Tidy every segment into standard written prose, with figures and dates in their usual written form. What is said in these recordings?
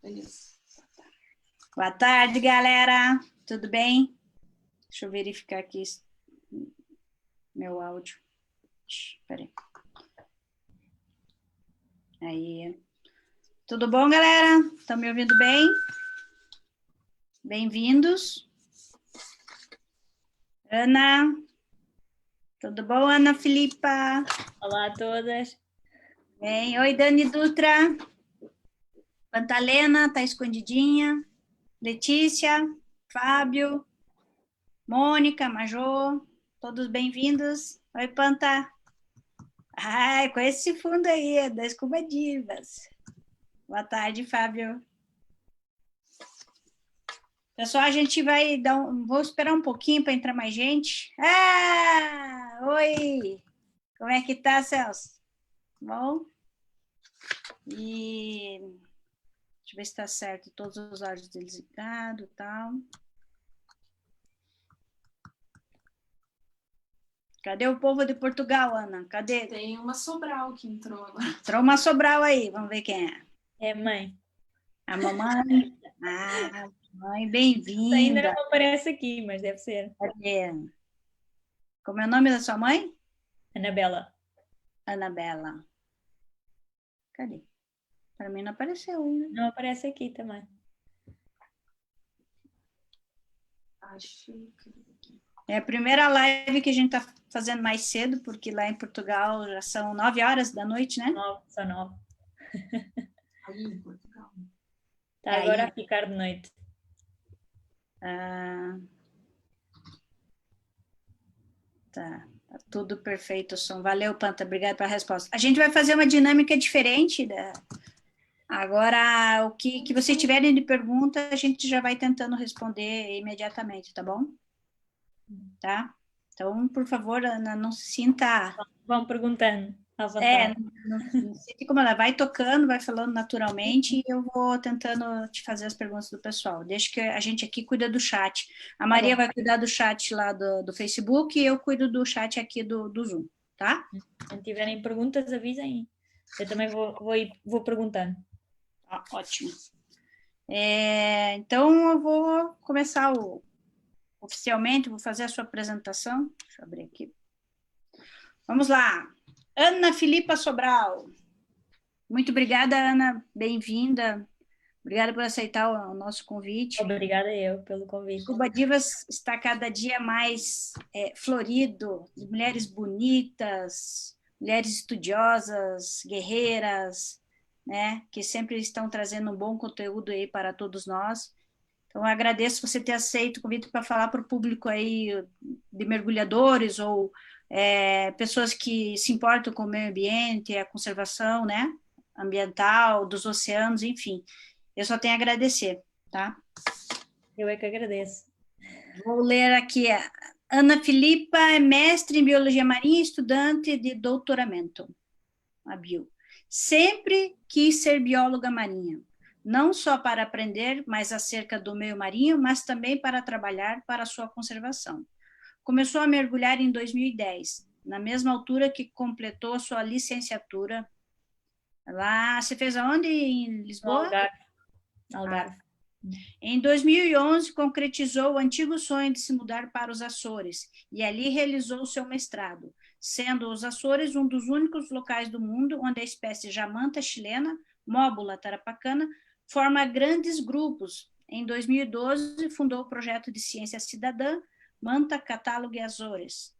Beleza. Boa tarde, galera. Tudo bem? Deixa eu verificar aqui meu áudio. Espera aí. Aí. Tudo bom, galera? Estão me ouvindo bem? Bem-vindos. Ana. Tudo bom, Ana Filipa? Olá a todas. Bem. Oi, Dani Dutra. Pantalena, tá escondidinha. Letícia, Fábio, Mônica, Majô, todos bem-vindos. Oi, Panta. Ai, com esse fundo aí, das Cubadivas. Boa tarde, Fábio. Pessoal, a gente vai dar vou esperar um pouquinho para entrar mais gente. Ah, oi! Como é que tá, Celso? Bom? E deixa eu ver se está certo, todos os áudios desligados e tal. Cadê o povo de Portugal, Ana? Cadê? Tem uma Sobral que entrou agora. Entrou uma Sobral aí, vamos ver quem é. É mãe. A mamãe. Ah, mãe, bem-vinda. Ainda não aparece aqui, mas deve ser. Cadê? Como é o nome da sua mãe? Anabela. Anabela. Cadê? Para mim não apareceu ainda. Não aparece aqui também. Acho que... É a primeira live que a gente está fazendo mais cedo, porque lá em Portugal já são 9 horas da noite, né? Só 9. Aí em Portugal. Está agora a ficar de noite. Tá tudo perfeito, o som. Valeu, Panta, obrigada pela resposta. A gente vai fazer uma dinâmica diferente. Agora, o que vocês tiverem de pergunta, a gente já vai tentando responder imediatamente, tá bom? Tá? Então, por favor, Ana, não se sinta... Vão perguntando à vontade. Não sei como ela vai tocando, vai falando naturalmente e eu vou tentando te fazer as perguntas do pessoal. Deixa que a gente aqui cuida do chat. A Maria vai cuidar do chat lá do Facebook e eu cuido do chat aqui do Zoom, tá? Se tiverem perguntas, avisem. Eu também vou perguntando. Ótimo. Então, eu vou começar oficialmente, vou fazer a sua apresentação. Deixa eu abrir aqui. Vamos lá. Ana Filipa Sobral. Muito obrigada, Ana. Bem-vinda. Obrigada por aceitar o nosso convite. Obrigada eu pelo convite. Cubadivas está cada dia mais florido, de mulheres bonitas, mulheres estudiosas, guerreiras, né, que sempre estão trazendo um bom conteúdo aí para todos nós. Então, eu agradeço você ter aceito o convite para falar para o público aí de mergulhadores ou pessoas que se importam com o meio ambiente, a conservação, né, ambiental, dos oceanos, enfim. Eu só tenho a agradecer, tá? Eu é que agradeço. Vou ler aqui. Ana Filipa é mestre em Biologia Marinha e estudante de doutoramento. A bio. Sempre quis ser bióloga marinha, não só para aprender mais acerca do meio marinho, mas também para trabalhar para sua conservação. Começou a mergulhar em 2010, na mesma altura que completou a sua licenciatura. Lá, você fez aonde? Em Lisboa? Algarve. Em 2011, concretizou o antigo sonho de se mudar para os Açores e ali realizou seu mestrado, sendo os Açores um dos únicos locais do mundo onde a espécie jamanta chilena, Móbula tarapacana, forma grandes grupos. Em 2012, fundou o projeto de ciência cidadã Manta Catálogo e Azores.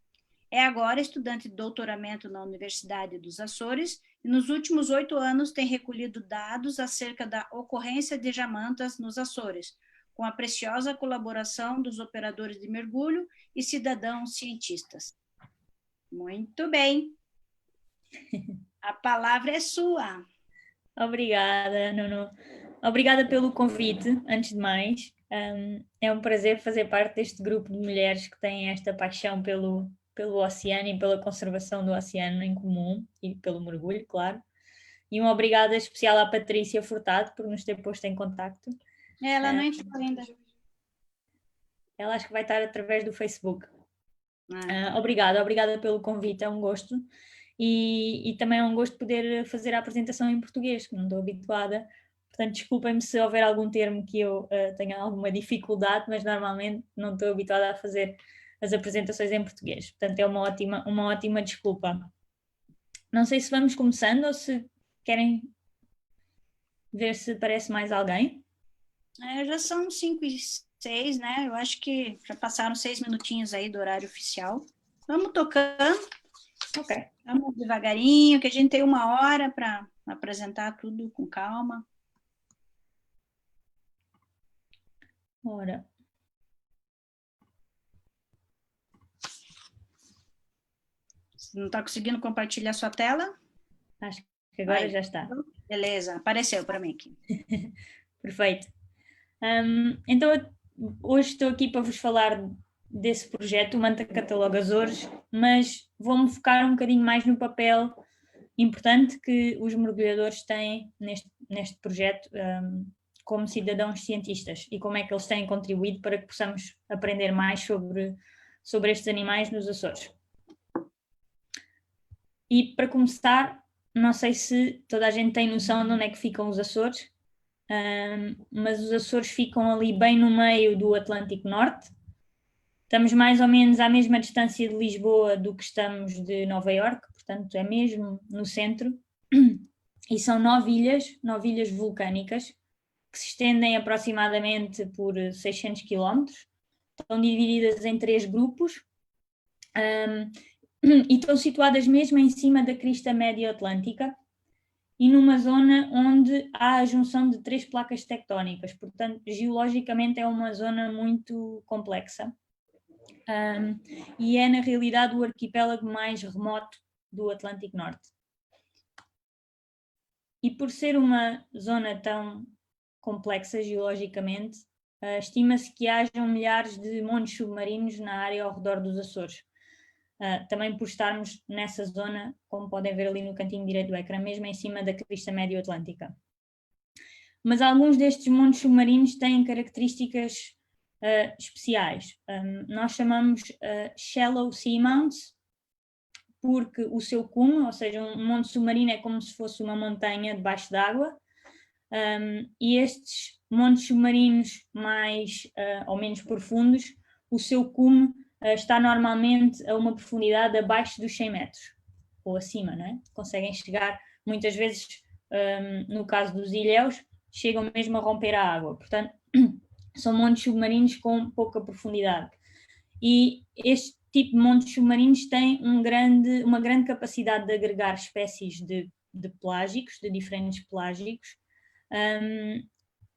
É agora estudante de doutoramento na Universidade dos Açores e nos últimos 8 anos tem recolhido dados acerca da ocorrência de jamantas nos Açores, com a preciosa colaboração dos operadores de mergulho e cidadãos cientistas. Muito bem. A palavra é sua. Obrigada, Nuno. Obrigada pelo convite, antes de mais. É um prazer fazer parte deste grupo de mulheres que têm esta paixão pelo oceano e pela conservação do oceano em comum e pelo mergulho, claro. E um obrigada especial à Patrícia Furtado por nos ter posto em contacto. Ela não entrou ainda. Ela acho que vai estar através do Facebook. Obrigada pelo convite, é um gosto. E também é um gosto poder fazer a apresentação em português, que não estou habituada. Portanto, desculpem-me se houver algum termo que eu tenha alguma dificuldade, mas normalmente não estou habituada a fazer as apresentações em português. Portanto, é uma ótima desculpa. Não sei se vamos começando ou se querem ver se aparece mais alguém. Já são 5:06, né? Eu acho que já passaram 6 minutinhos aí do horário oficial. Vamos tocando. Ok. Vamos devagarinho, que a gente tem 1 hora para apresentar tudo com calma. Ora. Você não está conseguindo compartilhar sua tela? Acho que agora Vai. já está. Beleza, apareceu para mim aqui. Perfeito. Então, hoje estou aqui para vos falar desse projeto, o Manta Cataloga Açores, mas vou-me focar um bocadinho mais no papel importante que os mergulhadores têm neste projeto como cidadãos cientistas e como é que eles têm contribuído para que possamos aprender mais sobre estes animais nos Açores. E para começar, não sei se toda a gente tem noção de onde é que ficam os Açores, mas os Açores ficam ali bem no meio do Atlântico Norte. Estamos mais ou menos à mesma distância de Lisboa do que estamos de Nova Iorque, portanto é mesmo no centro. E são 9 ilhas vulcânicas, que se estendem aproximadamente por 600 km. Estão divididas em 3 grupos e estão situadas mesmo em cima da crista média atlântica e numa zona onde há a junção de 3 placas tectónicas, portanto, geologicamente é uma zona muito complexa. E é, na realidade, o arquipélago mais remoto do Atlântico Norte. E por ser uma zona tão complexa geologicamente, estima-se que hajam milhares de montes submarinos na área ao redor dos Açores. Também por estarmos nessa zona, como podem ver ali no cantinho direito do ecrã, mesmo em cima da crista médio-atlântica. Mas alguns destes montes submarinos têm características especiais. Nós chamamos shallow seamounts, porque o seu cume, ou seja, um monte submarino é como se fosse uma montanha debaixo d'água, e estes montes submarinos mais ou menos profundos, o seu cume está normalmente a uma profundidade abaixo dos 100 metros, ou acima, não é? Conseguem chegar, muitas vezes, no caso dos ilhéus, chegam mesmo a romper a água. Portanto, são montes submarinos com pouca profundidade. E este tipo de montes submarinos tem uma grande capacidade de agregar espécies de pelágicos, de diferentes pelágicos.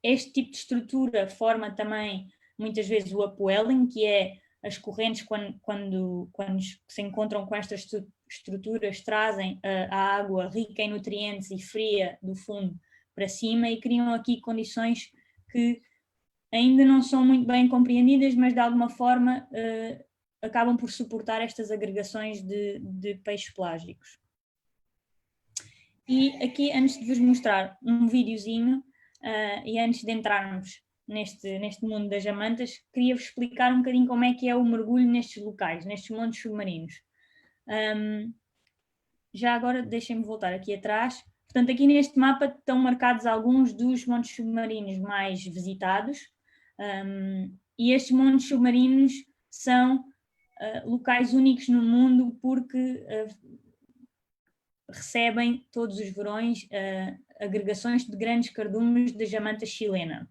Este tipo de estrutura forma também, muitas vezes, o upwelling, que é as correntes, quando se encontram com estas estruturas, trazem a água rica em nutrientes e fria do fundo para cima e criam aqui condições que ainda não são muito bem compreendidas, mas de alguma forma acabam por suportar estas agregações de peixes pelágicos. E aqui, antes de vos mostrar um videozinho, e antes de entrarmos neste mundo das jamantas, queria-vos explicar um bocadinho como é que é o mergulho nestes locais, nestes montes submarinos. Já agora, deixem-me voltar aqui atrás. Portanto, aqui neste mapa estão marcados alguns dos montes submarinos mais visitados, e estes montes submarinos são locais únicos no mundo porque recebem todos os verões agregações de grandes cardumes de jamanta chilena.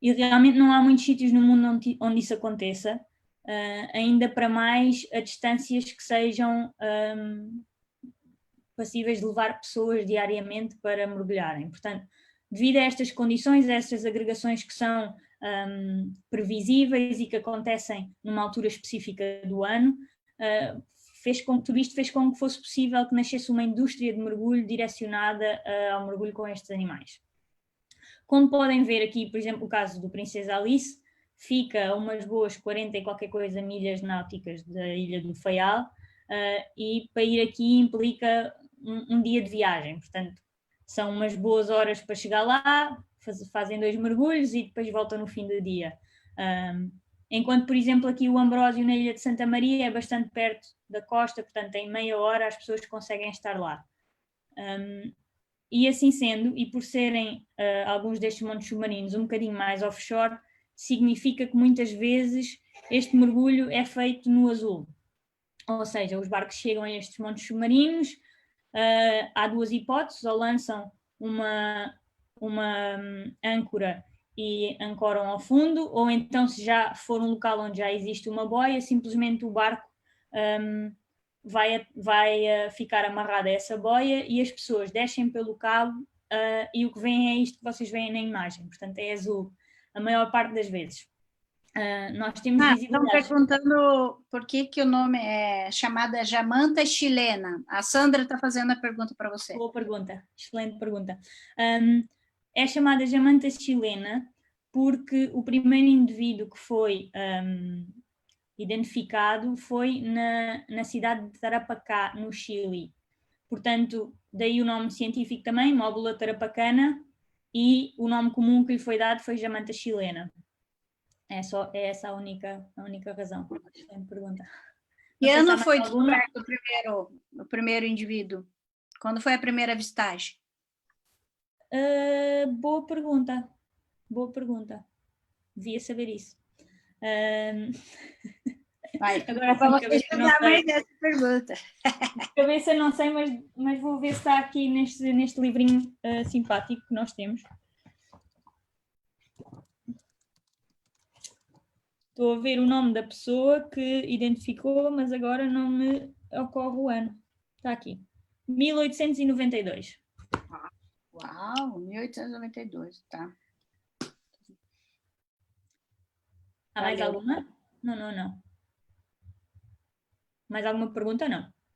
E realmente não há muitos sítios no mundo onde isso aconteça, ainda para mais a distâncias que sejam passíveis de levar pessoas diariamente para mergulharem. Portanto, devido a estas condições, a estas agregações que são previsíveis e que acontecem numa altura específica do ano, tudo isto fez com que fosse possível que nascesse uma indústria de mergulho direcionada ao mergulho com estes animais. Como podem ver aqui, por exemplo, o caso do Princesa Alice, fica a umas boas 40 e qualquer coisa milhas náuticas da Ilha do Faial, e para ir aqui implica um dia de viagem, portanto são umas boas horas para chegar lá, fazem 2 mergulhos e depois voltam no fim do dia. Enquanto, por exemplo, aqui o Ambrósio na Ilha de Santa Maria é bastante perto da costa, portanto em meia hora as pessoas conseguem estar lá. e assim sendo, e por serem alguns destes montes submarinos um bocadinho mais offshore, significa que muitas vezes este mergulho é feito no azul. Ou seja, os barcos chegam a estes montes submarinos, há duas hipóteses, ou lançam uma âncora e ancoram ao fundo, ou então, se já for um local onde já existe uma boia, simplesmente o barco vai ficar amarrado a essa boia e as pessoas descem pelo cabo e o que vem é isto que vocês veem na imagem, portanto é azul a maior parte das vezes. Nós temos Estão visibilidade. perguntando por que o nome é chamada jamanta chilena. A Sandra está fazendo a pergunta para você. Boa pergunta, excelente pergunta. É chamada jamanta chilena porque o primeiro indivíduo que foi identificado foi na cidade de Tarapacá, no Chile. Portanto, daí o nome científico também, Móbula tarapacana, e o nome comum que lhe foi dado foi jamanta chilena. É essa a única razão. Excelente pergunta. Que ano foi descoberto o primeiro indivíduo? Quando foi a primeira avistagem? Boa pergunta. Boa pergunta. Devia saber isso. Agora para você estudar mais essa pergunta. De cabeça não sei, mas vou ver se está aqui neste livrinho simpático que nós temos. Estou a ver o nome da pessoa que identificou, mas agora não me ocorre o ano. Está aqui. 1892. Uau, 1892, tá. Há mais alguma? Não. Mais alguma pergunta?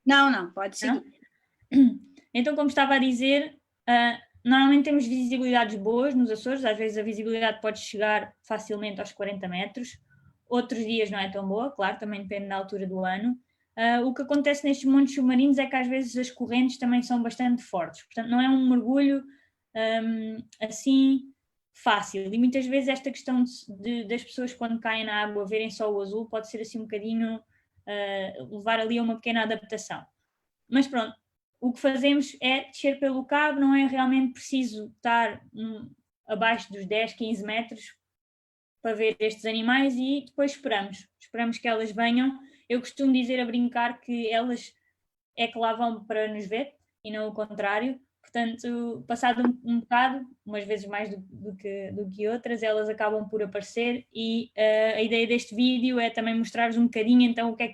Não, pode seguir. Não? Então, como estava a dizer, normalmente temos visibilidades boas nos Açores, às vezes a visibilidade pode chegar facilmente aos 40 metros, outros dias não é tão boa, claro, também depende da altura do ano. O que acontece nestes montes submarinos é que às vezes as correntes também são bastante fortes, portanto não é um mergulho assim fácil, e muitas vezes esta questão das pessoas quando caem na água verem só o azul pode ser assim um bocadinho, levar ali a uma pequena adaptação. Mas pronto, o que fazemos é descer pelo cabo, não é realmente preciso estar abaixo dos 10, 15 metros para ver estes animais e depois esperamos que elas venham. Eu costumo dizer a brincar que elas é que lá vão para nos ver e não o contrário. Portanto, passado um bocado, umas vezes mais do que outras, elas acabam por aparecer e a ideia deste vídeo é também mostrar-vos um bocadinho então o que é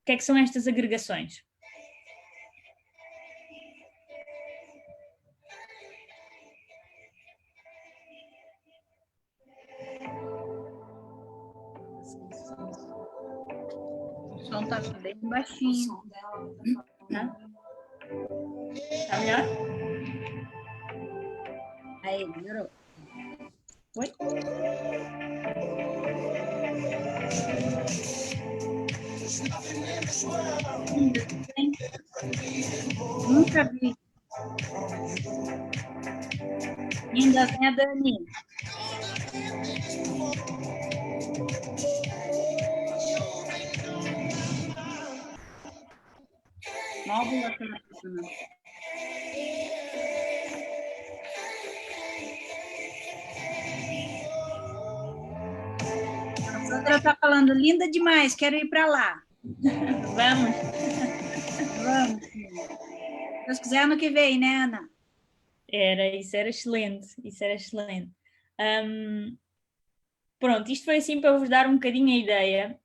que são estas agregações. O som está bem baixinho. Está melhor? Aí, melhorou. Oi? Nunca vi. Lindas, né, Dani? Móbula tarapacana. A Sandra está falando, linda demais, quero ir para lá. Vamos. Vamos, filha. Se Deus quiser, ano que vem, né, Ana? Isso era excelente. Pronto, isto foi assim para vos dar um bocadinho a ideia.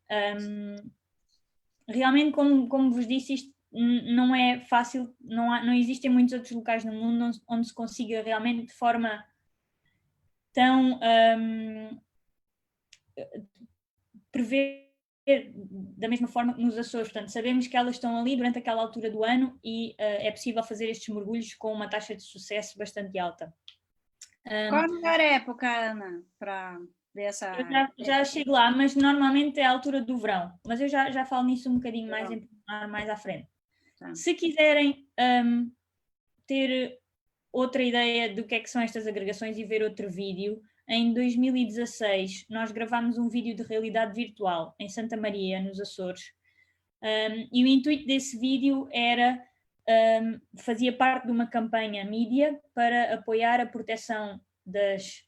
Realmente, como vos disse, isto não é fácil, não existem muitos outros locais no mundo onde se consiga realmente de forma tão prever da mesma forma que nos Açores. Portanto, sabemos que elas estão ali durante aquela altura do ano e é possível fazer estes mergulhos com uma taxa de sucesso bastante alta. Qual a melhor época, Ana, para ver essa... Eu já chego lá, mas normalmente é a altura do verão. Mas eu já falo nisso um bocadinho mais à frente. Tá. Se quiserem ter outra ideia do que é que são estas agregações e ver outro vídeo, em 2016 nós gravámos um vídeo de realidade virtual em Santa Maria, nos Açores. E o intuito desse vídeo era fazia parte de uma campanha mídia para apoiar a proteção das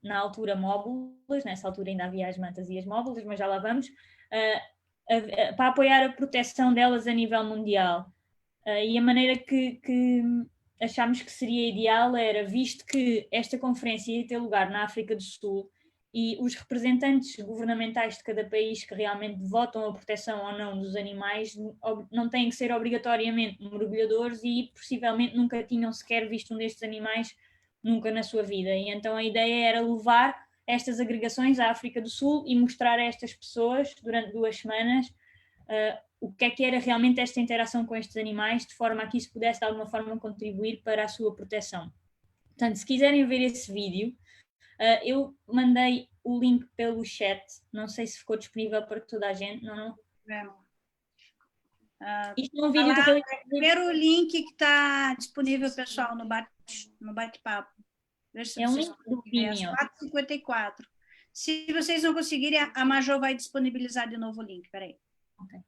na altura móbulas, nessa altura ainda havia as mantas e as móbulas, mas já lá vamos, para apoiar a proteção delas a nível mundial. E a maneira que achámos que seria ideal era, visto que esta conferência ia ter lugar na África do Sul e os representantes governamentais de cada país que realmente votam a proteção ou não dos animais não têm que ser obrigatoriamente mergulhadores e possivelmente nunca tinham sequer visto um destes animais nunca na sua vida. E então a ideia era levar estas agregações à África do Sul e mostrar a estas pessoas durante 2 semanas o que era realmente esta interação com estes animais, de forma a que isso pudesse de alguma forma contribuir para a sua proteção. Portanto, se quiserem ver esse vídeo, eu mandei o link pelo chat, não sei se ficou disponível para toda a gente, não? Isto é um vídeo de realidade. Primeiro o link que está disponível, pessoal, no bate-papo. É um link do Vimeo. 4h54. Se vocês não conseguirem, a Major vai disponibilizar de novo o link. Peraí. Okay.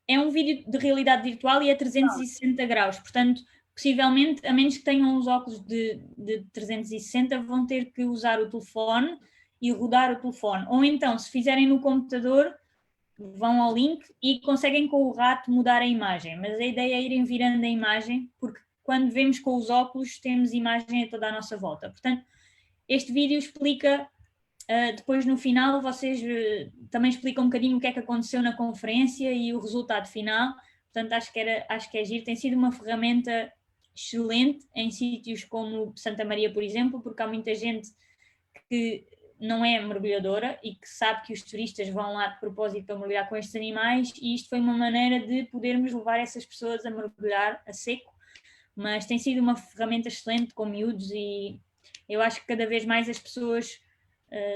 É um vídeo de realidade virtual e é 360 graus, portanto, possivelmente, a menos que tenham os óculos de 360, vão ter que usar o telefone e rodar o telefone. Ou então, se fizerem no computador, vão ao link e conseguem com o rato mudar a imagem. Mas a ideia é irem virando a imagem, porque quando vemos com os óculos, temos imagem a toda a nossa volta. Portanto, este vídeo explica... depois no final vocês também explicam um bocadinho o que é que aconteceu na conferência e o resultado final, portanto acho que é giro, tem sido uma ferramenta excelente em sítios como Santa Maria, por exemplo, porque há muita gente que não é mergulhadora e que sabe que os turistas vão lá de propósito para mergulhar com estes animais e isto foi uma maneira de podermos levar essas pessoas a mergulhar a seco, mas tem sido uma ferramenta excelente com miúdos e eu acho que cada vez mais as pessoas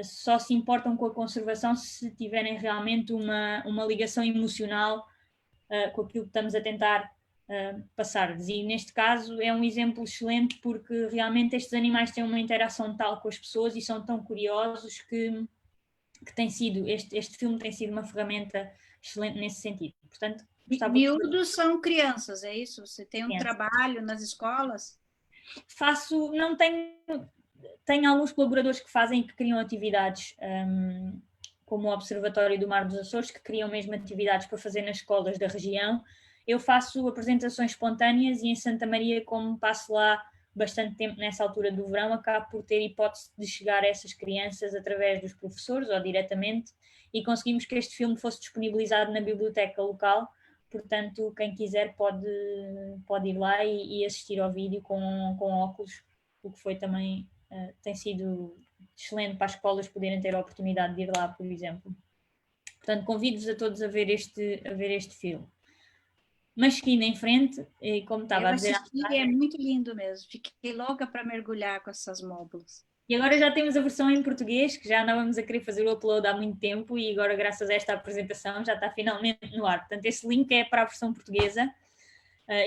só se importam com a conservação se tiverem realmente uma ligação emocional com aquilo que estamos a tentar passar-lhes. E neste caso é um exemplo excelente porque realmente estes animais têm uma interação tal com as pessoas e são tão curiosos que tem sido, este filme tem sido uma ferramenta excelente nesse sentido. Portanto, miúdos são crianças, é isso? Você tem um trabalho nas escolas? Tenho alguns colaboradores que fazem e que criam atividades, como o Observatório do Mar dos Açores, que criam mesmo atividades para fazer nas escolas da região. Eu faço apresentações espontâneas e em Santa Maria, como passo lá bastante tempo nessa altura do verão, acabo por ter hipótese de chegar a essas crianças através dos professores ou diretamente e conseguimos que este filme fosse disponibilizado na biblioteca local. Portanto, quem quiser pode ir lá e assistir ao vídeo com óculos, o que foi também... tem sido excelente para as escolas poderem ter a oportunidade de ir lá, por exemplo. Portanto, convido-vos a todos a ver este filme. Mas seguindo em frente, como estava a dizer... É muito lindo mesmo. Fiquei louca para mergulhar com essas móbulas. E agora já temos a versão em português, que já andávamos a querer fazer o upload há muito tempo e agora, graças a esta apresentação, já está finalmente no ar. Portanto, esse link é para a versão portuguesa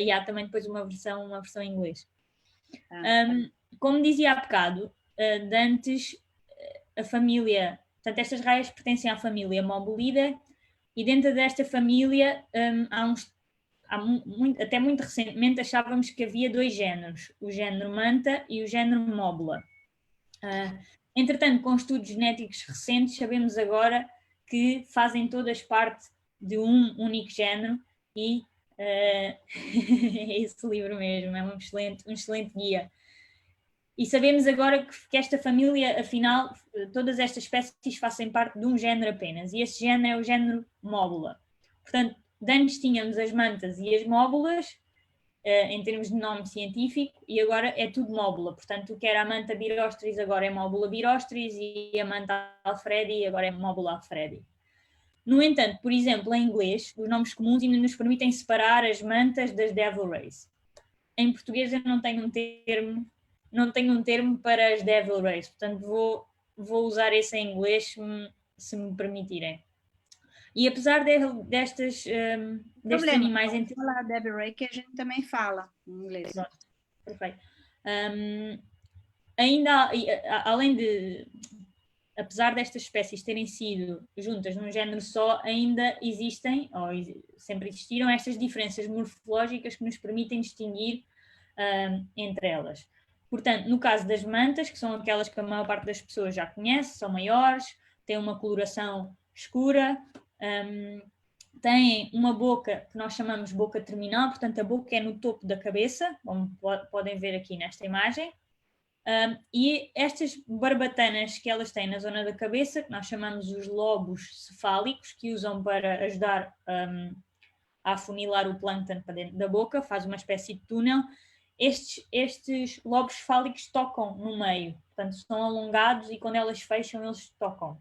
e há também depois uma versão em inglês. Como dizia há bocado, de antes, a família... Portanto, estas raias pertencem à família Mobulida e dentro desta família, até muito recentemente, achávamos que havia 2 géneros, o género Manta e o género Móbula. Entretanto, com estudos genéticos recentes, sabemos agora que fazem todas parte de um único género e é esse livro mesmo, é um excelente guia. E sabemos agora que esta família, afinal, todas estas espécies fazem parte de um género apenas, e esse género é o género Móbula. Portanto, de antes tínhamos as mantas e as móbulas, em termos de nome científico, e agora é tudo móbula. Portanto, o que era a manta birostris agora é móbula birostris e a manta alfredi agora é móbula alfredi. No entanto, por exemplo, em inglês, os nomes comuns ainda nos permitem separar as mantas das devil rays. Em português eu não tenho um termo para as devil rays, portanto vou usar esse em inglês se me permitirem. E apesar destes animais... Vamos falar devil ray, que a gente também fala em inglês. Perfeito. Ainda, além de... apesar destas espécies terem sido juntas num género só, ainda existem, ou sempre existiram, estas diferenças morfológicas que nos permitem distinguir entre elas. Portanto, no caso das mantas, que são aquelas que a maior parte das pessoas já conhece, são maiores, têm uma coloração escura, têm uma boca que nós chamamos boca terminal, portanto a boca é no topo da cabeça, como podem ver aqui nesta imagem. E estas barbatanas que elas têm na zona da cabeça, que nós chamamos os lobos cefálicos, que usam para ajudar a afunilar o plâncton para dentro da boca, faz uma espécie de túnel. Estes lobos cefálicos tocam no meio, portanto são alongados e quando elas fecham eles tocam.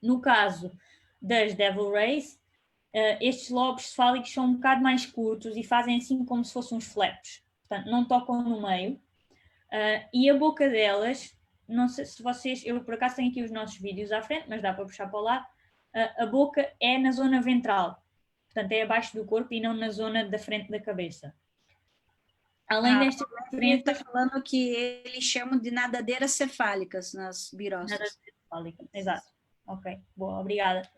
No caso das devil rays, estes lobos cefálicos são um bocado mais curtos e fazem assim como se fossem uns flaps, portanto não tocam no meio. E a boca delas, não sei se vocês, eu por acaso tenho aqui os nossos vídeos à frente, mas dá para puxar para lá, a boca é na zona ventral, portanto é abaixo do corpo e não na zona da frente da cabeça. Além destas Ele está diferenças... falando que eles chamam de nadadeiras cefálicas nas birostas. Nadadeiras cefálicas, exato. Ok, boa, obrigada.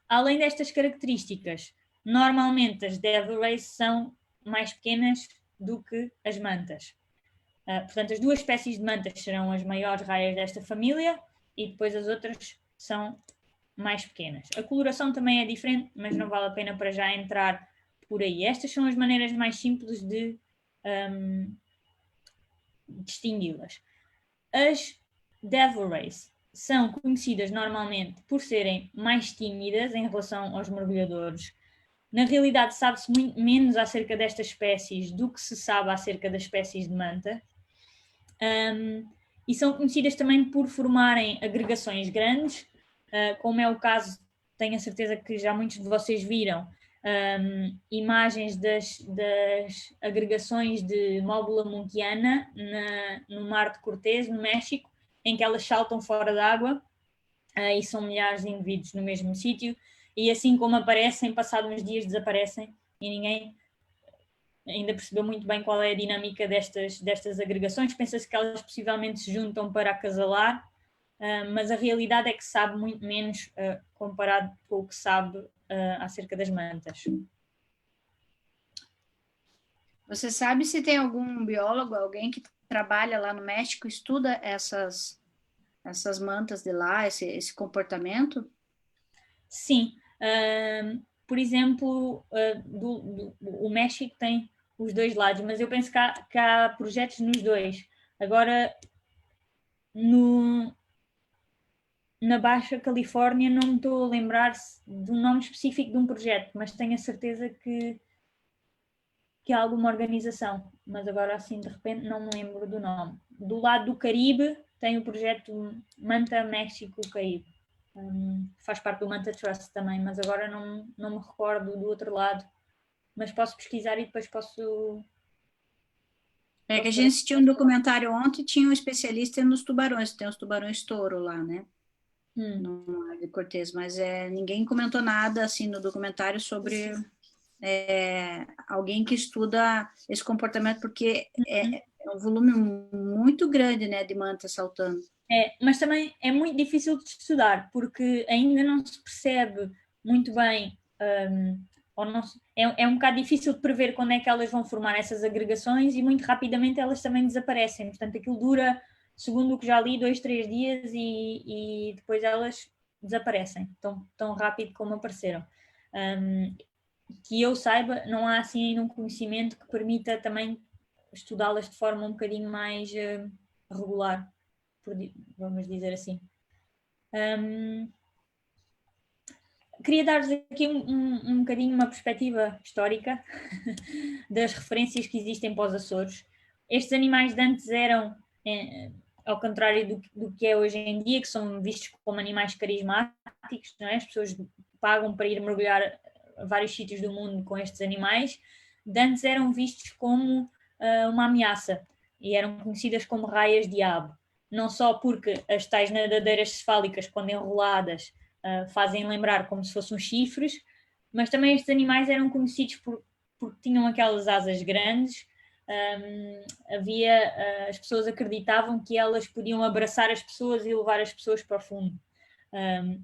Além destas características, normalmente as devil rays são mais pequenas do que as mantas. Portanto, as duas espécies de mantas serão as maiores raias desta família e depois as outras são mais pequenas. A coloração também é diferente, mas não vale a pena para já entrar por aí. Estas são as maneiras mais simples de distingui-las. As devil rays são conhecidas normalmente por serem mais tímidas em relação aos mergulhadores. Na realidade, sabe-se muito menos acerca destas espécies do que se sabe acerca das espécies de manta. E são conhecidas também por formarem agregações grandes, como é o caso, tenho a certeza que já muitos de vocês viram, imagens das agregações de Móbula munkiana no Mar de Cortés, no México, em que elas saltam fora d'água e são milhares de indivíduos no mesmo sítio, e assim como aparecem, passados uns dias desaparecem e ninguém ainda percebeu muito bem qual é a dinâmica destas agregações. Pensa-se que elas possivelmente se juntam para acasalar, mas a realidade é que se sabe muito menos comparado com o que sabe acerca das mantas. Você sabe se tem algum biólogo, alguém que trabalha lá no México, estuda essas mantas de lá, esse comportamento? Sim. Por exemplo, o México tem os dois lados, mas eu penso que há projetos nos dois. Agora, na Baixa Califórnia não me estou a lembrar de um nome específico de um projeto, mas tenho a certeza que há alguma organização, mas agora assim de repente não me lembro do nome. Do lado do Caribe tem o projeto Manta México Caribe. Faz parte do Manta Trust também, mas agora não me recordo do outro lado, mas posso pesquisar e depois posso... É que a gente assistiu um documentário ontem, tinha um especialista nos tubarões, tem os tubarões touro lá, né? No Mar de Cortés, mas ninguém comentou nada assim no documentário sobre alguém que estuda esse comportamento, porque é um volume muito grande, né, de mantas saltando. Mas também é muito difícil de estudar, porque ainda não se percebe muito bem, é um bocado difícil de prever quando é que elas vão formar essas agregações e muito rapidamente elas também desaparecem. Portanto, aquilo dura, segundo o que já li, 2, 3 dias e depois elas desaparecem, tão rápido como apareceram. Que eu saiba, não há assim ainda um conhecimento que permita também estudá-las de forma um bocadinho mais regular, vamos dizer assim. Queria dar-vos aqui um bocadinho uma perspectiva histórica das referências que existem para os Açores. Estes animais de antes eram, ao contrário do que é hoje em dia, que são vistos como animais carismáticos, não é? As pessoas pagam para ir mergulhar a vários sítios do mundo com estes animais. De antes eram vistos como uma ameaça e eram conhecidas como raias-diabo. Não só porque as tais nadadeiras cefálicas, quando enroladas, fazem lembrar como se fossem chifres, mas também estes animais eram conhecidos porque tinham aquelas asas grandes as pessoas acreditavam que elas podiam abraçar as pessoas e levar as pessoas para o fundo.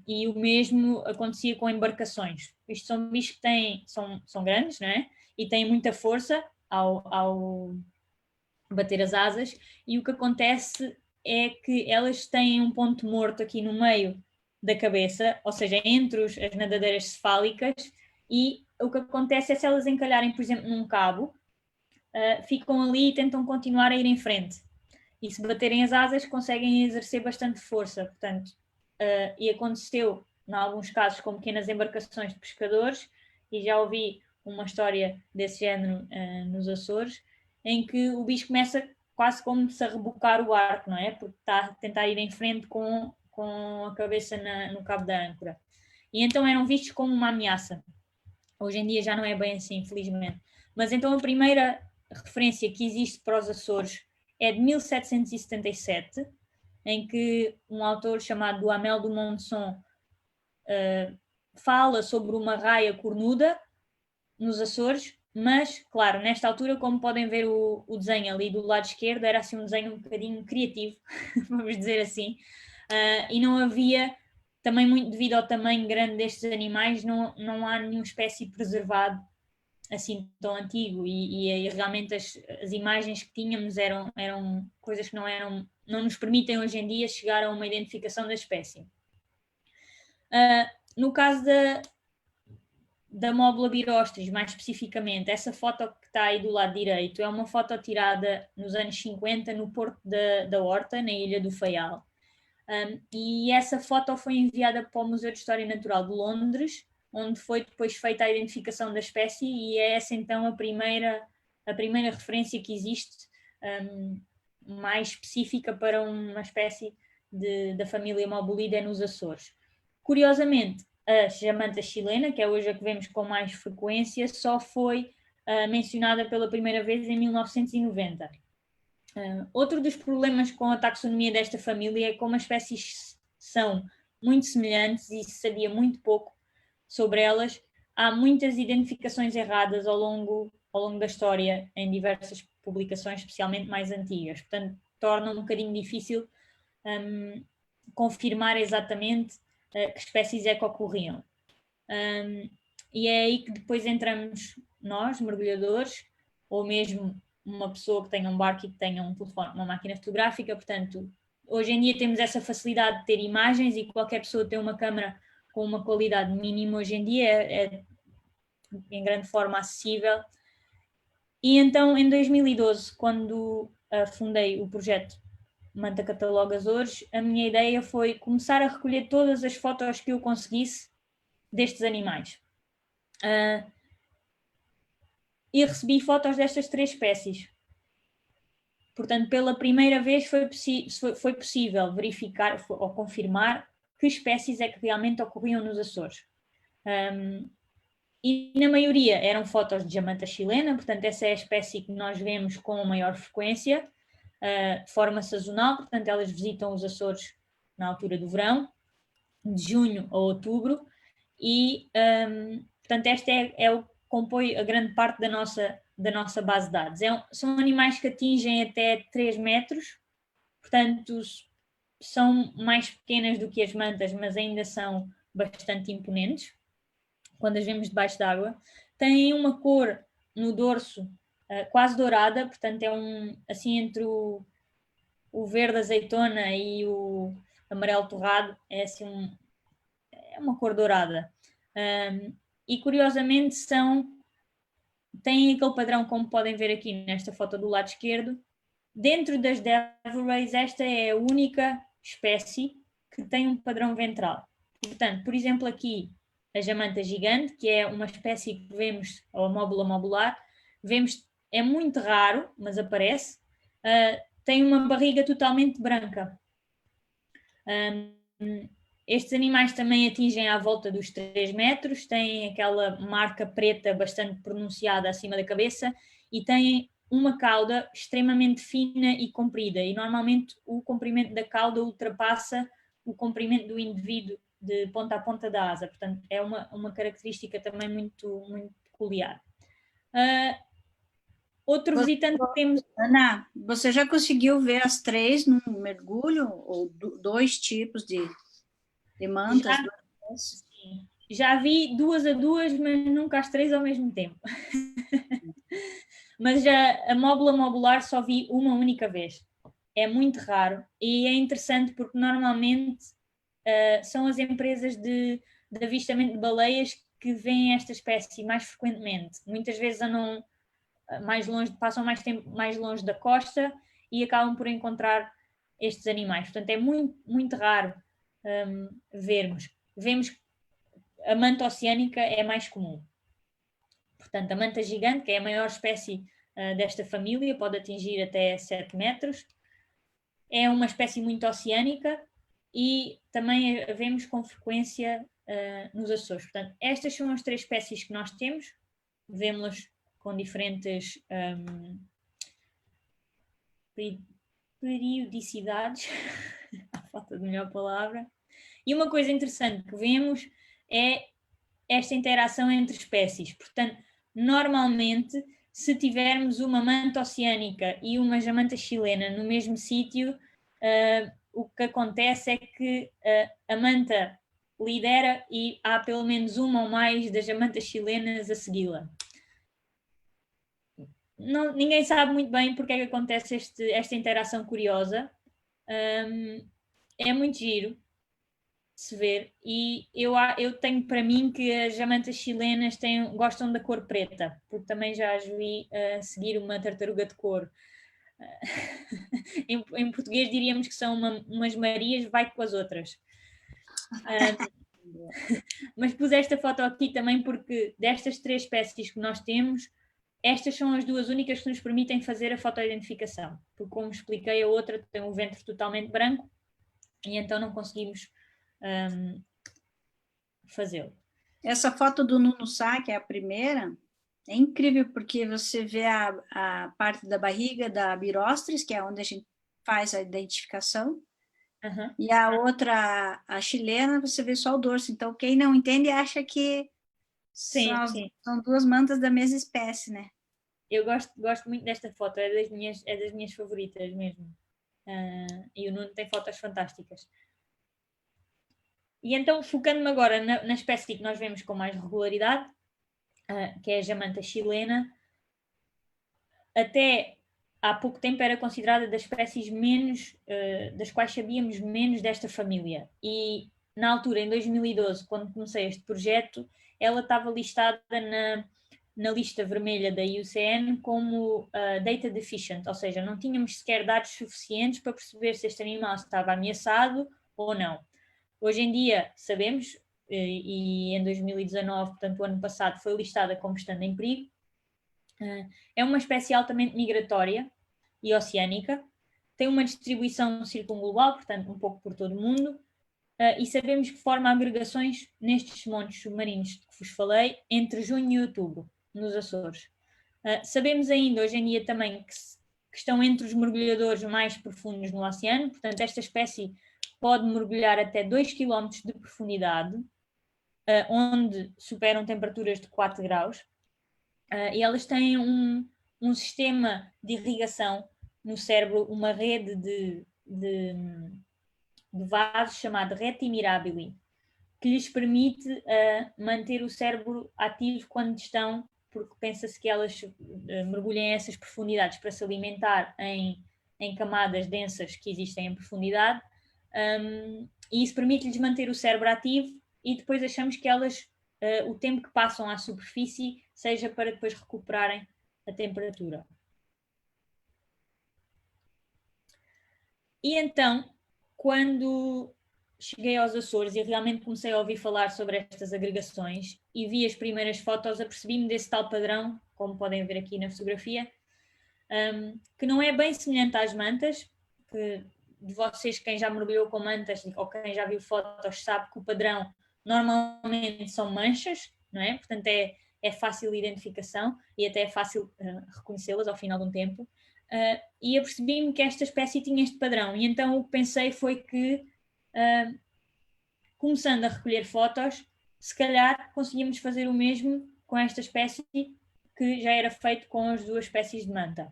E o mesmo acontecia com embarcações. Isto são bichos que são grandes, não é? E têm muita força ao bater as asas, e o que acontece é que elas têm um ponto morto aqui no meio da cabeça, ou seja, entre as nadadeiras cefálicas, e o que acontece é, se elas encalharem, por exemplo, num cabo, ficam ali e tentam continuar a ir em frente. E se baterem as asas, conseguem exercer bastante força. Portanto, e aconteceu, em alguns casos, com pequenas embarcações de pescadores, e já ouvi uma história desse género nos Açores, em que o bicho começa quase como se a rebocar o barco, não é? Porque está a tentar ir em frente com a cabeça no cabo da âncora. E então eram vistos como uma ameaça. Hoje em dia já não é bem assim, infelizmente. Mas então a primeira referência que existe para os Açores é de 1777, em que um autor chamado Duhamel du Monson fala sobre uma raia cornuda nos Açores, mas, claro, nesta altura, como podem ver o desenho ali do lado esquerdo, era assim um desenho um bocadinho criativo, vamos dizer assim, e não havia, também muito devido ao tamanho grande destes animais, não há nenhuma espécie preservado assim tão antigo, e realmente as imagens que tínhamos eram coisas que não nos permitem hoje em dia chegar a uma identificação da espécie. No caso da Móbula birostris, mais especificamente, essa foto que está aí do lado direito é uma foto tirada nos anos 50 no Porto da Horta, na Ilha do Faial. E essa foto foi enviada para o Museu de História Natural de Londres, onde foi depois feita a identificação da espécie, e é essa então a primeira referência que existe mais específica para uma espécie da família Mobulidae nos Açores. Curiosamente, a jamanta chilena, que é hoje a que vemos com mais frequência, só foi mencionada pela primeira vez em 1990. Outro dos problemas com a taxonomia desta família é como as espécies são muito semelhantes e se sabia muito pouco sobre elas. Há muitas identificações erradas ao longo da história em diversas publicações, especialmente mais antigas. Portanto, torna um bocadinho difícil confirmar exatamente que espécies é que ocorriam. E é aí que depois entramos nós, mergulhadores, ou mesmo uma pessoa que tenha um barco e que tenha um telefone, uma máquina fotográfica. Portanto, hoje em dia temos essa facilidade de ter imagens, e qualquer pessoa tem uma câmera com uma qualidade mínima hoje em dia é em grande forma acessível. E então, em 2012, quando fundei o projeto Manta Cataloga Açores, a minha ideia foi começar a recolher todas as fotos que eu conseguisse destes animais. E recebi fotos destas 3 espécies. Portanto, pela primeira vez foi possível verificar ou confirmar que espécies é que realmente ocorriam nos Açores. E na maioria eram fotos de jamanta chilena, portanto essa é a espécie que nós vemos com maior frequência, de forma sazonal, portanto elas visitam os Açores na altura do verão, de junho a outubro, e portanto este é o que compõe a grande parte da nossa base de dados. São animais que atingem até 3 metros, portanto são mais pequenas do que as mantas, mas ainda são bastante imponentes quando as vemos debaixo d'água. Têm uma cor no dorso quase dourada, portanto é assim entre o verde azeitona e o amarelo torrado, é assim é uma cor dourada. E curiosamente têm aquele padrão, como podem ver aqui nesta foto do lado esquerdo. Dentro das Devil Rays, esta é a única espécie que tem um padrão ventral. Portanto, por exemplo, aqui a jamanta gigante, que é uma espécie que vemos, ou a móbula mobular, é muito raro, mas aparece, tem uma barriga totalmente branca. Estes animais também atingem à volta dos 3 metros, têm aquela marca preta bastante pronunciada acima da cabeça e têm uma cauda extremamente fina e comprida, e normalmente o comprimento da cauda ultrapassa o comprimento do indivíduo de ponta a ponta da asa, portanto é uma característica também muito, muito peculiar. Outro visitante que temos. Ana, você já conseguiu ver as 3 num mergulho? Ou 2 tipos de mantas? Já vi 2 a 2, mas nunca as 3 ao mesmo tempo. Mas já a móbula mobular só vi uma única vez. É muito raro e é interessante porque normalmente são as empresas de avistamento de baleias que veem esta espécie mais frequentemente. Muitas vezes andam mais longe, passam mais tempo mais longe da costa e acabam por encontrar estes animais. Portanto, é muito, muito raro vermos. Vemos a manta oceânica é mais comum. Portanto, a manta gigante, que é a maior espécie desta família, pode atingir até 7 metros. É uma espécie muito oceânica e também a vemos com frequência nos Açores. Portanto, estas são as 3 espécies que nós temos. Vemos-las com diferentes periodicidades, à falta de melhor palavra. E uma coisa interessante que vemos é esta interação entre espécies. Portanto, normalmente, se tivermos uma manta oceânica e uma jamanta chilena no mesmo sítio, o que acontece é que a manta lidera e há pelo menos uma ou mais das jamantas chilenas a segui-la. Ninguém sabe muito bem porque é que acontece esta interação curiosa. É muito giro se ver, e eu tenho para mim que as jamantas chilenas gostam da cor preta, porque também já as vi seguir uma tartaruga de cor. Em português diríamos que são umas Marias, vai com as outras. Mas pus esta foto aqui também porque destas 3 espécies que nós temos, estas são as 2 únicas que nos permitem fazer a fotoidentificação, porque como expliquei, a outra tem um ventre totalmente branco e então não conseguimos fazê-lo. Essa foto do Nuno Sá, que é a primeira, é incrível porque você vê a parte da barriga da Birostris, que é onde a gente faz a identificação, e a outra, a chilena, você vê só o dorso. Então, quem não entende acha que são 2 mantas da mesma espécie, né? Eu gosto muito desta foto, é das minhas favoritas mesmo. E o Nuno tem fotos fantásticas. E então, focando-me agora na espécie que nós vemos com mais regularidade, que é a jamanta chilena, até há pouco tempo era considerada das espécies das quais sabíamos menos desta família. E na altura, em 2012, quando comecei este projeto, ela estava listada na lista vermelha da IUCN como data deficient, ou seja, não tínhamos sequer dados suficientes para perceber se este animal estava ameaçado ou não. Hoje em dia sabemos, e em 2019, portanto o ano passado, foi listada como estando em perigo. É uma espécie altamente migratória e oceânica, tem uma distribuição circunglobal, portanto um pouco por todo o mundo, e sabemos que forma agregações nestes montes submarinos que vos falei entre junho e outubro, nos Açores. Sabemos ainda hoje em dia também que estão entre os mergulhadores mais profundos no oceano, portanto esta espécie pode mergulhar até 2 km de profundidade, onde superam temperaturas de 4 graus, e elas têm um sistema de irrigação no cérebro, uma rede de vasos chamada rete mirabili, que lhes permite manter o cérebro ativo quando estão, porque pensa-se que elas mergulham em essas profundidades para se alimentar em camadas densas que existem em profundidade, e isso permite-lhes manter o cérebro ativo, e depois achamos que elas, o tempo que passam à superfície, seja para depois recuperarem a temperatura. E então, quando cheguei aos Açores e realmente comecei a ouvir falar sobre estas agregações e vi as primeiras fotos, apercebi-me desse tal padrão, como podem ver aqui na fotografia, que não é bem semelhante às mantas, que de vocês, quem já mergulhou com mantas ou quem já viu fotos, sabe que o padrão normalmente são manchas, não é? Portanto, é fácil a identificação e até é fácil reconhecê-las ao final de um tempo. E apercebi-me que esta espécie tinha este padrão, e então o que pensei foi que, começando a recolher fotos, se calhar conseguíamos fazer o mesmo com esta espécie que já era feito com as duas espécies de manta.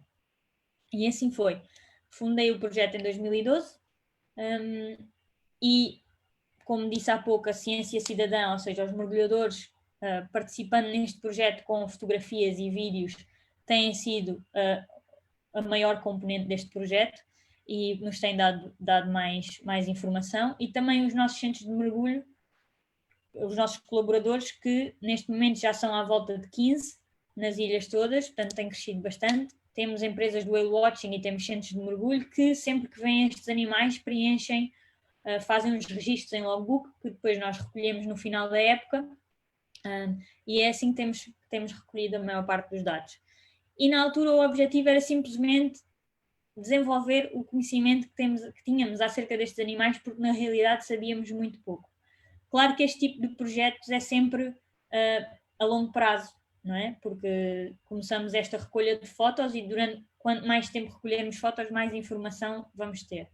E assim foi. Fundei o projeto em 2012 e, como disse há pouco, a ciência cidadã, ou seja, os mergulhadores participando neste projeto com fotografias e vídeos, têm sido a maior componente deste projeto e nos têm dado mais informação, e também os nossos centros de mergulho, os nossos colaboradores, que neste momento já são à volta de 15 nas ilhas todas, portanto tem crescido bastante. Temos empresas do whale watching e temos centros de mergulho que sempre que vêm estes animais preenchem, fazem uns registros em logbook que depois nós recolhemos no final da época, e é assim que temos recolhido a maior parte dos dados. E na altura o objetivo era simplesmente desenvolver o conhecimento que tínhamos acerca destes animais, porque na realidade sabíamos muito pouco. Claro que este tipo de projetos é sempre a longo prazo, não é? Porque começamos esta recolha de fotos e quanto mais tempo recolhermos fotos, mais informação vamos ter.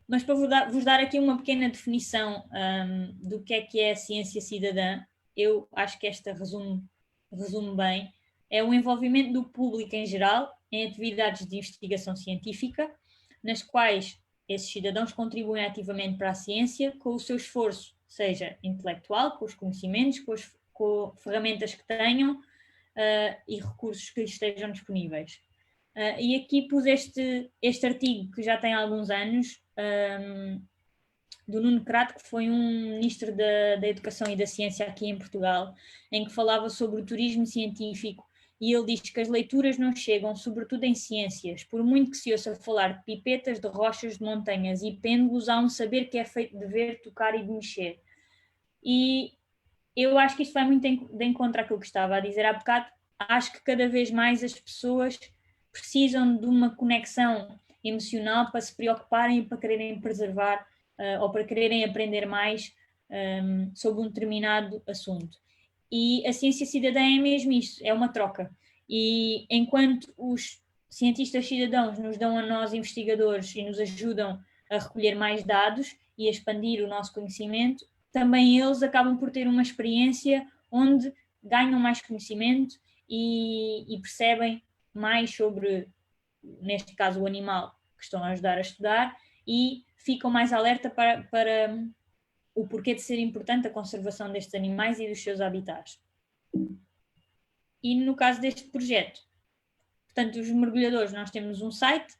Mas para vos dar aqui uma pequena definição do que é a ciência cidadã, eu acho que esta resume bem. É o envolvimento do público em geral em atividades de investigação científica, nas quais esses cidadãos contribuem ativamente para a ciência com o seu esforço, seja intelectual, com os conhecimentos, com ferramentas que tenham e recursos que estejam disponíveis. E aqui pus este artigo que já tem alguns anos, do Nuno Crato, que foi um ministro da Educação e da Ciência aqui em Portugal, em que falava sobre o turismo científico, e ele diz que as leituras não chegam, sobretudo em ciências, por muito que se ouça falar de pipetas, de rochas, de montanhas e pêndulos, há um saber que é feito de ver, tocar e de mexer. E eu acho que isto vai muito de encontro àquilo que estava a dizer há bocado. Acho que cada vez mais as pessoas precisam de uma conexão emocional para se preocuparem e para quererem preservar ou para quererem aprender mais sobre um determinado assunto. E a ciência cidadã é mesmo isso, é uma troca. E enquanto os cientistas cidadãos nos dão a nós, investigadores, e nos ajudam a recolher mais dados e a expandir o nosso conhecimento, também eles acabam por ter uma experiência onde ganham mais conhecimento e percebem mais sobre, neste caso, o animal que estão a ajudar a estudar, e ficam mais alerta para o porquê de ser importante a conservação destes animais e dos seus habitats. E no caso deste projeto, portanto, os mergulhadores, nós temos um site,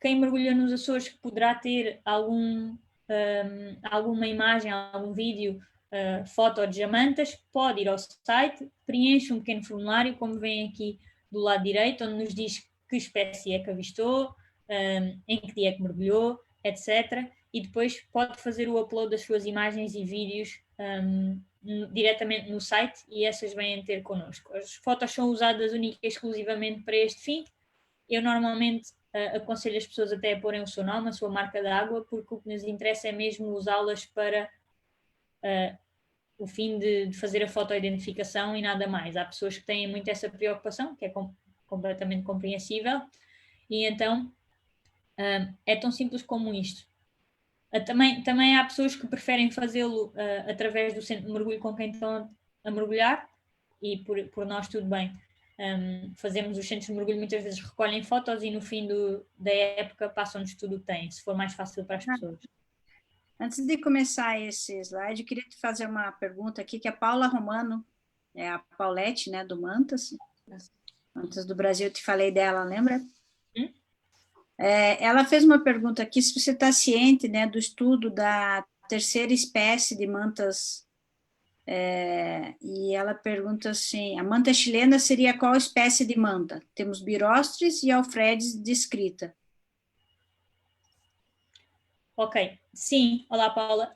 quem mergulha nos Açores que poderá ter alguma imagem, algum vídeo, foto de jamantas, pode ir ao site, preenche um pequeno formulário, como vem aqui do lado direito, onde nos diz que espécie é que avistou, em que dia é que mergulhou, etc. E depois pode fazer o upload das suas imagens e vídeos diretamente no site, e essas vêm ter connosco. As fotos são usadas única e exclusivamente para este fim. Eu normalmente aconselho as pessoas até a porem o seu nome, a sua marca de água, porque o que nos interessa é mesmo usá-las para o fim de fazer a fotoidentificação e nada mais. Há pessoas que têm muito essa preocupação, que é completamente compreensível, e então é tão simples como isto. Também há pessoas que preferem fazê-lo através do centro de mergulho com quem estão a mergulhar, e por nós tudo bem. Fazemos os centros de mergulho, muitas vezes recolhem fotos e no fim da época passam-nos tudo o que têm, se for mais fácil para as pessoas. Antes de começar esse slide, eu queria te fazer uma pergunta aqui, que a Paula Romano, é a Paulette, né, do Mantas do Brasil, eu te falei dela, lembra? Ela fez uma pergunta aqui, se você está ciente, né, do estudo da terceira espécie de mantas, e ela pergunta assim, a manta chilena seria qual espécie de manta? Temos Birostris e Alfredes descrita. Ok, sim, olá Paula,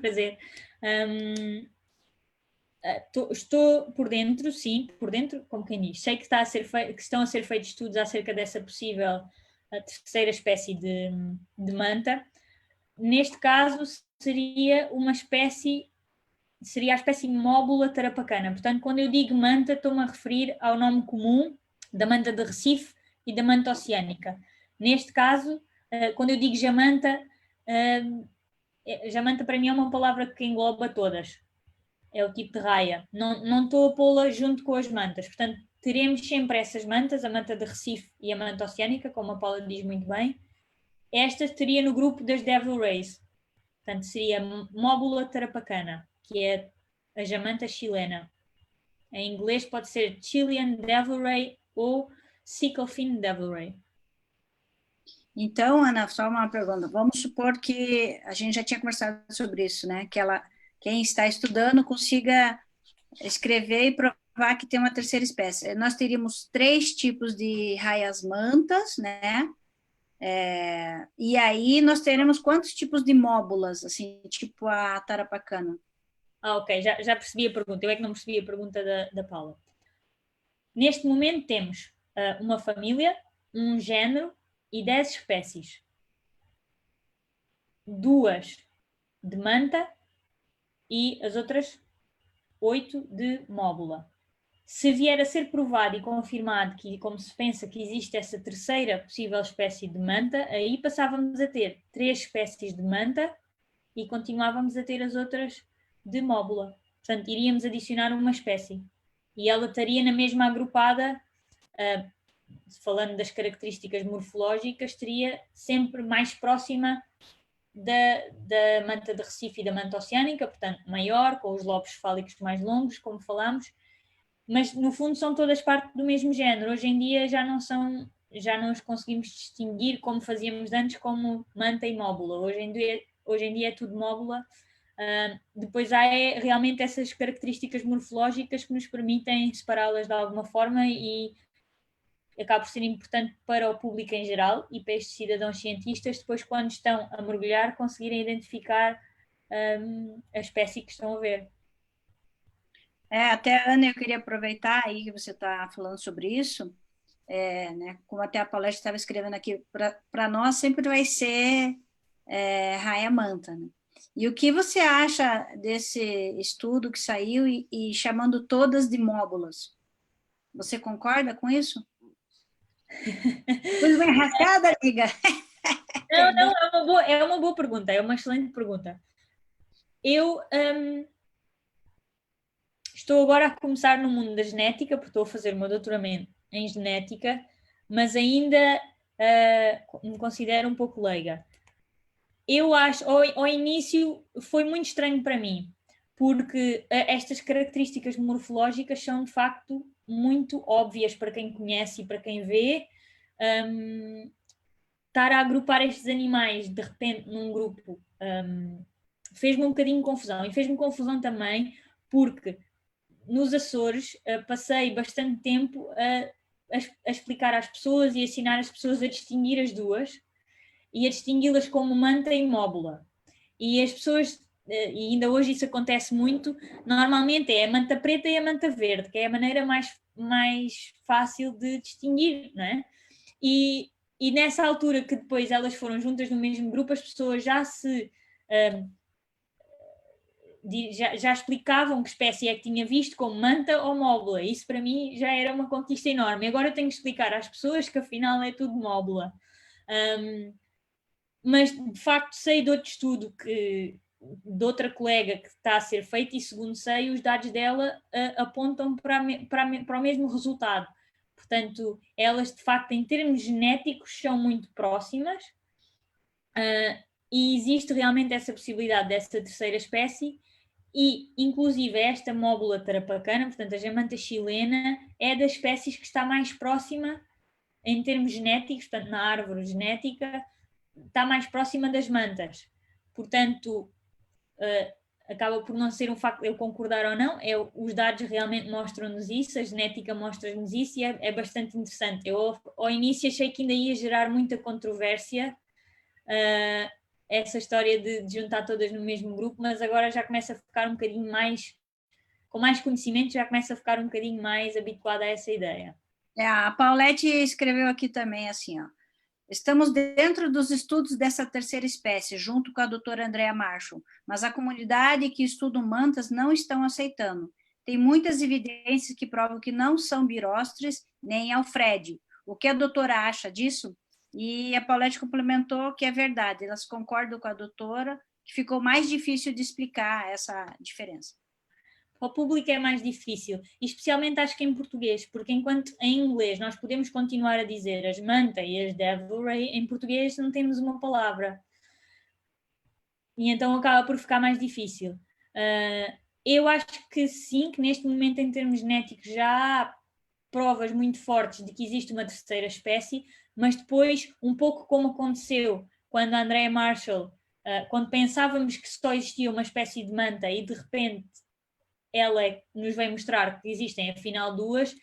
prazer. Estou por dentro, sim, por dentro, como quem diz. Sei que estão a ser feitos estudos acerca dessa possível terceira espécie de manta. Neste caso, seria a espécie Móbula tarapacana. Portanto, quando eu digo manta, estou-me a referir ao nome comum da manta de Recife e da manta oceânica. Neste caso, quando eu digo jamanta, jamanta para mim é uma palavra que engloba todas. é o tipo de raia. Não estou a pô-la junto com as mantas. Portanto, teremos sempre essas mantas, a manta de Recife e a manta oceânica, como a Paula diz muito bem. Esta estaria no grupo das Devil Rays. Portanto, seria Móbula tarapacana, que é a jamanta chilena. Em inglês pode ser Chilean Devil Ray ou Sickle-fin Devil Ray. Então, Ana, só uma pergunta. Vamos supor que a gente já tinha conversado sobre isso, né? Que quem está estudando consiga escrever e provar que tem uma terceira espécie. Nós teríamos 3 tipos de raias-mantas, né? E aí nós teremos quantos tipos de móbulas, assim, tipo a tarapacana? Ok, já percebi a pergunta. Eu é que não percebi a pergunta da Paula. Neste momento temos uma família, um género e 10 espécies. 2 de manta e as outras 8 de móbula. Se vier a ser provado e confirmado que, como se pensa que existe essa terceira possível espécie de manta, aí passávamos a ter 3 espécies de manta e continuávamos a ter as outras de móbula. Portanto, iríamos adicionar uma espécie. E ela estaria na mesma agrupada, falando das características morfológicas, estaria sempre mais próxima da manta de Recife e da manta oceânica, portanto, maior, com os lobos fálicos mais longos, como falámos, mas no fundo são todas parte do mesmo género. Hoje em dia já não os conseguimos distinguir como fazíamos antes, como manta e móbula. Hoje em dia é tudo móbula. Depois há realmente essas características morfológicas que nos permitem separá-las de alguma forma e acaba por ser importante para o público em geral e para estes cidadãos cientistas, depois quando estão a mergulhar, conseguirem identificar a espécie que estão a ver. Até, Ana, eu queria aproveitar aí que você está falando sobre isso, né, como até a palestra estava escrevendo aqui, para nós sempre vai ser raia-manta, né? E o que você acha desse estudo que saiu e chamando todas de móbulas? Você concorda com isso? Foi uma enrascada, amiga. Não, é uma boa pergunta, é uma excelente pergunta. Eu estou agora a começar no mundo da genética, porque estou a fazer o meu doutoramento em genética, mas ainda me considero um pouco leiga. Eu acho, ao início foi muito estranho para mim, porque estas características morfológicas são de facto muito óbvias para quem conhece e para quem vê. Estar a agrupar estes animais de repente num grupo fez-me um bocadinho de confusão, e fez-me confusão também porque nos Açores passei bastante tempo a explicar às pessoas e a ensinar as pessoas a distinguir as duas e a distingui-las como manta e móbula. E as pessoas, e ainda hoje isso acontece muito, normalmente é a manta preta e a manta verde, que é a maneira mais fácil de distinguir, não é? E nessa altura que depois elas foram juntas no mesmo grupo, as pessoas já explicavam que espécie é que tinha visto como manta ou móbula. Isso para mim já era uma conquista enorme. Agora eu tenho que explicar às pessoas que afinal é tudo móbula. Mas de facto sei de outro estudo de outra colega que está a ser feito e segundo sei os dados dela apontam para o mesmo resultado. Portanto, elas de facto em termos genéticos são muito próximas e existe realmente essa possibilidade dessa terceira espécie e inclusive esta móbula tarapacana, portanto a jamanta chilena, é das espécies que está mais próxima em termos genéticos, portanto na árvore genética, está mais próxima das mantas. Portanto, acaba por não ser um facto de eu concordar ou não, os dados realmente mostram-nos isso, a genética mostra-nos isso e é bastante interessante. Eu ao início achei que ainda ia gerar muita controvérsia essa história de juntar todas no mesmo grupo, mas agora já começa a ficar um bocadinho mais, com mais conhecimento, já começa a ficar um bocadinho mais habituada a essa ideia. A Paulette escreveu aqui também assim, ó. Estamos dentro dos estudos dessa terceira espécie, junto com a doutora Andrea Marshall, mas a comunidade que estuda mantas não estão aceitando. Tem muitas evidências que provam que não são birostres nem Alfred. O que a doutora acha disso? E a Paulette complementou que é verdade, elas concordam com a doutora, que ficou mais difícil de explicar essa diferença. para o público é mais difícil, e especialmente acho que em português, porque enquanto em inglês nós podemos continuar a dizer as Manta e as Devilry, em português não temos uma palavra. E então acaba por ficar mais difícil. Eu acho que sim, que neste momento em termos genéticos já há provas muito fortes de que existe uma terceira espécie, mas depois, um pouco como aconteceu quando a Andrea Marshall, quando pensávamos que só existia uma espécie de manta e de repente ela nos veio mostrar que existem afinal duas,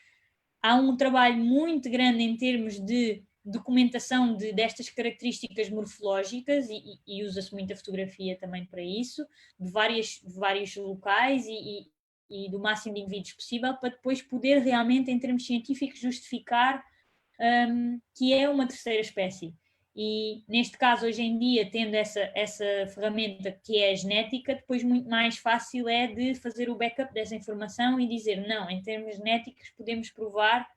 há um trabalho muito grande em termos de documentação destas características morfológicas e usa-se muita fotografia também para isso, de vários locais e do máximo de indivíduos possível, para depois poder realmente, em termos científicos, justificar que é uma terceira espécie. E neste caso, hoje em dia, tendo essa ferramenta que é a genética, depois muito mais fácil é de fazer o backup dessa informação e dizer, não, em termos genéticos podemos provar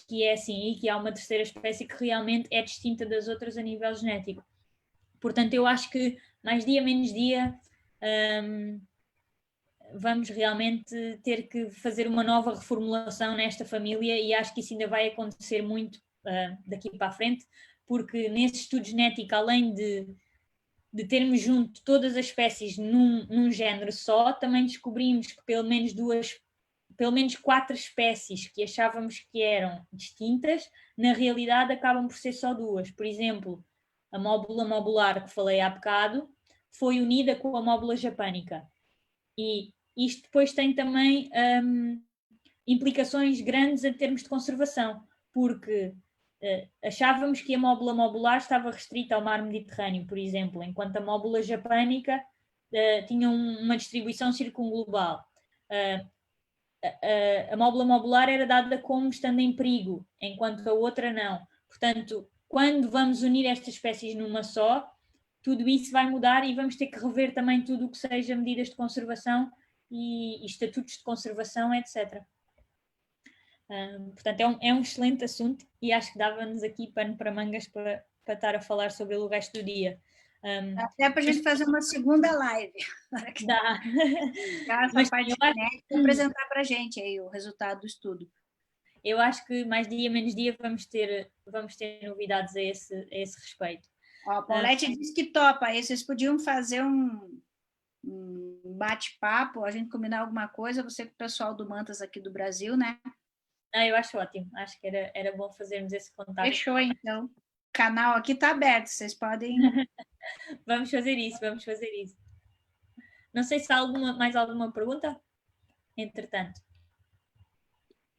que é assim e que há uma terceira espécie que realmente é distinta das outras a nível genético. Portanto, eu acho que mais dia menos dia vamos realmente ter que fazer uma nova reformulação nesta família e acho que isso ainda vai acontecer muito daqui para a frente, porque nesse estudo genético, além de termos junto todas as espécies num género só, também descobrimos que pelo menos 4 espécies que achávamos que eram distintas, na realidade acabam por ser só 2. Por exemplo, a móbula mobular que falei há bocado foi unida com a móbula japânica. E isto depois tem também implicações grandes em termos de conservação, porque achávamos que a móbula mobular estava restrita ao mar Mediterrâneo, por exemplo, enquanto a móbula japânica tinha uma distribuição circunglobal. A móbula mobular era dada como estando em perigo, enquanto a outra não. Portanto, quando vamos unir estas espécies numa só, tudo isso vai mudar e vamos ter que rever também tudo o que seja medidas de conservação e estatutos de conservação, etc. Portanto, é um excelente assunto e acho que dava-nos aqui pano para mangas para estar a falar sobre ele o resto do dia. Até para a gente fazer uma segunda live. Dá. Essa parte de genética e apresentar para a gente aí o resultado do estudo. Eu acho que mais dia menos dia vamos ter novidades a esse respeito. Ó, a Paulette disse que topa, aí vocês podiam fazer um bate-papo, a gente combinar alguma coisa, você com o pessoal do Mantas aqui do Brasil, né? Eu acho ótimo, acho que era bom fazermos esse contato. Fechou, então. O canal aqui está aberto, vocês podem... Vamos fazer isso. Não sei se há mais alguma pergunta, entretanto.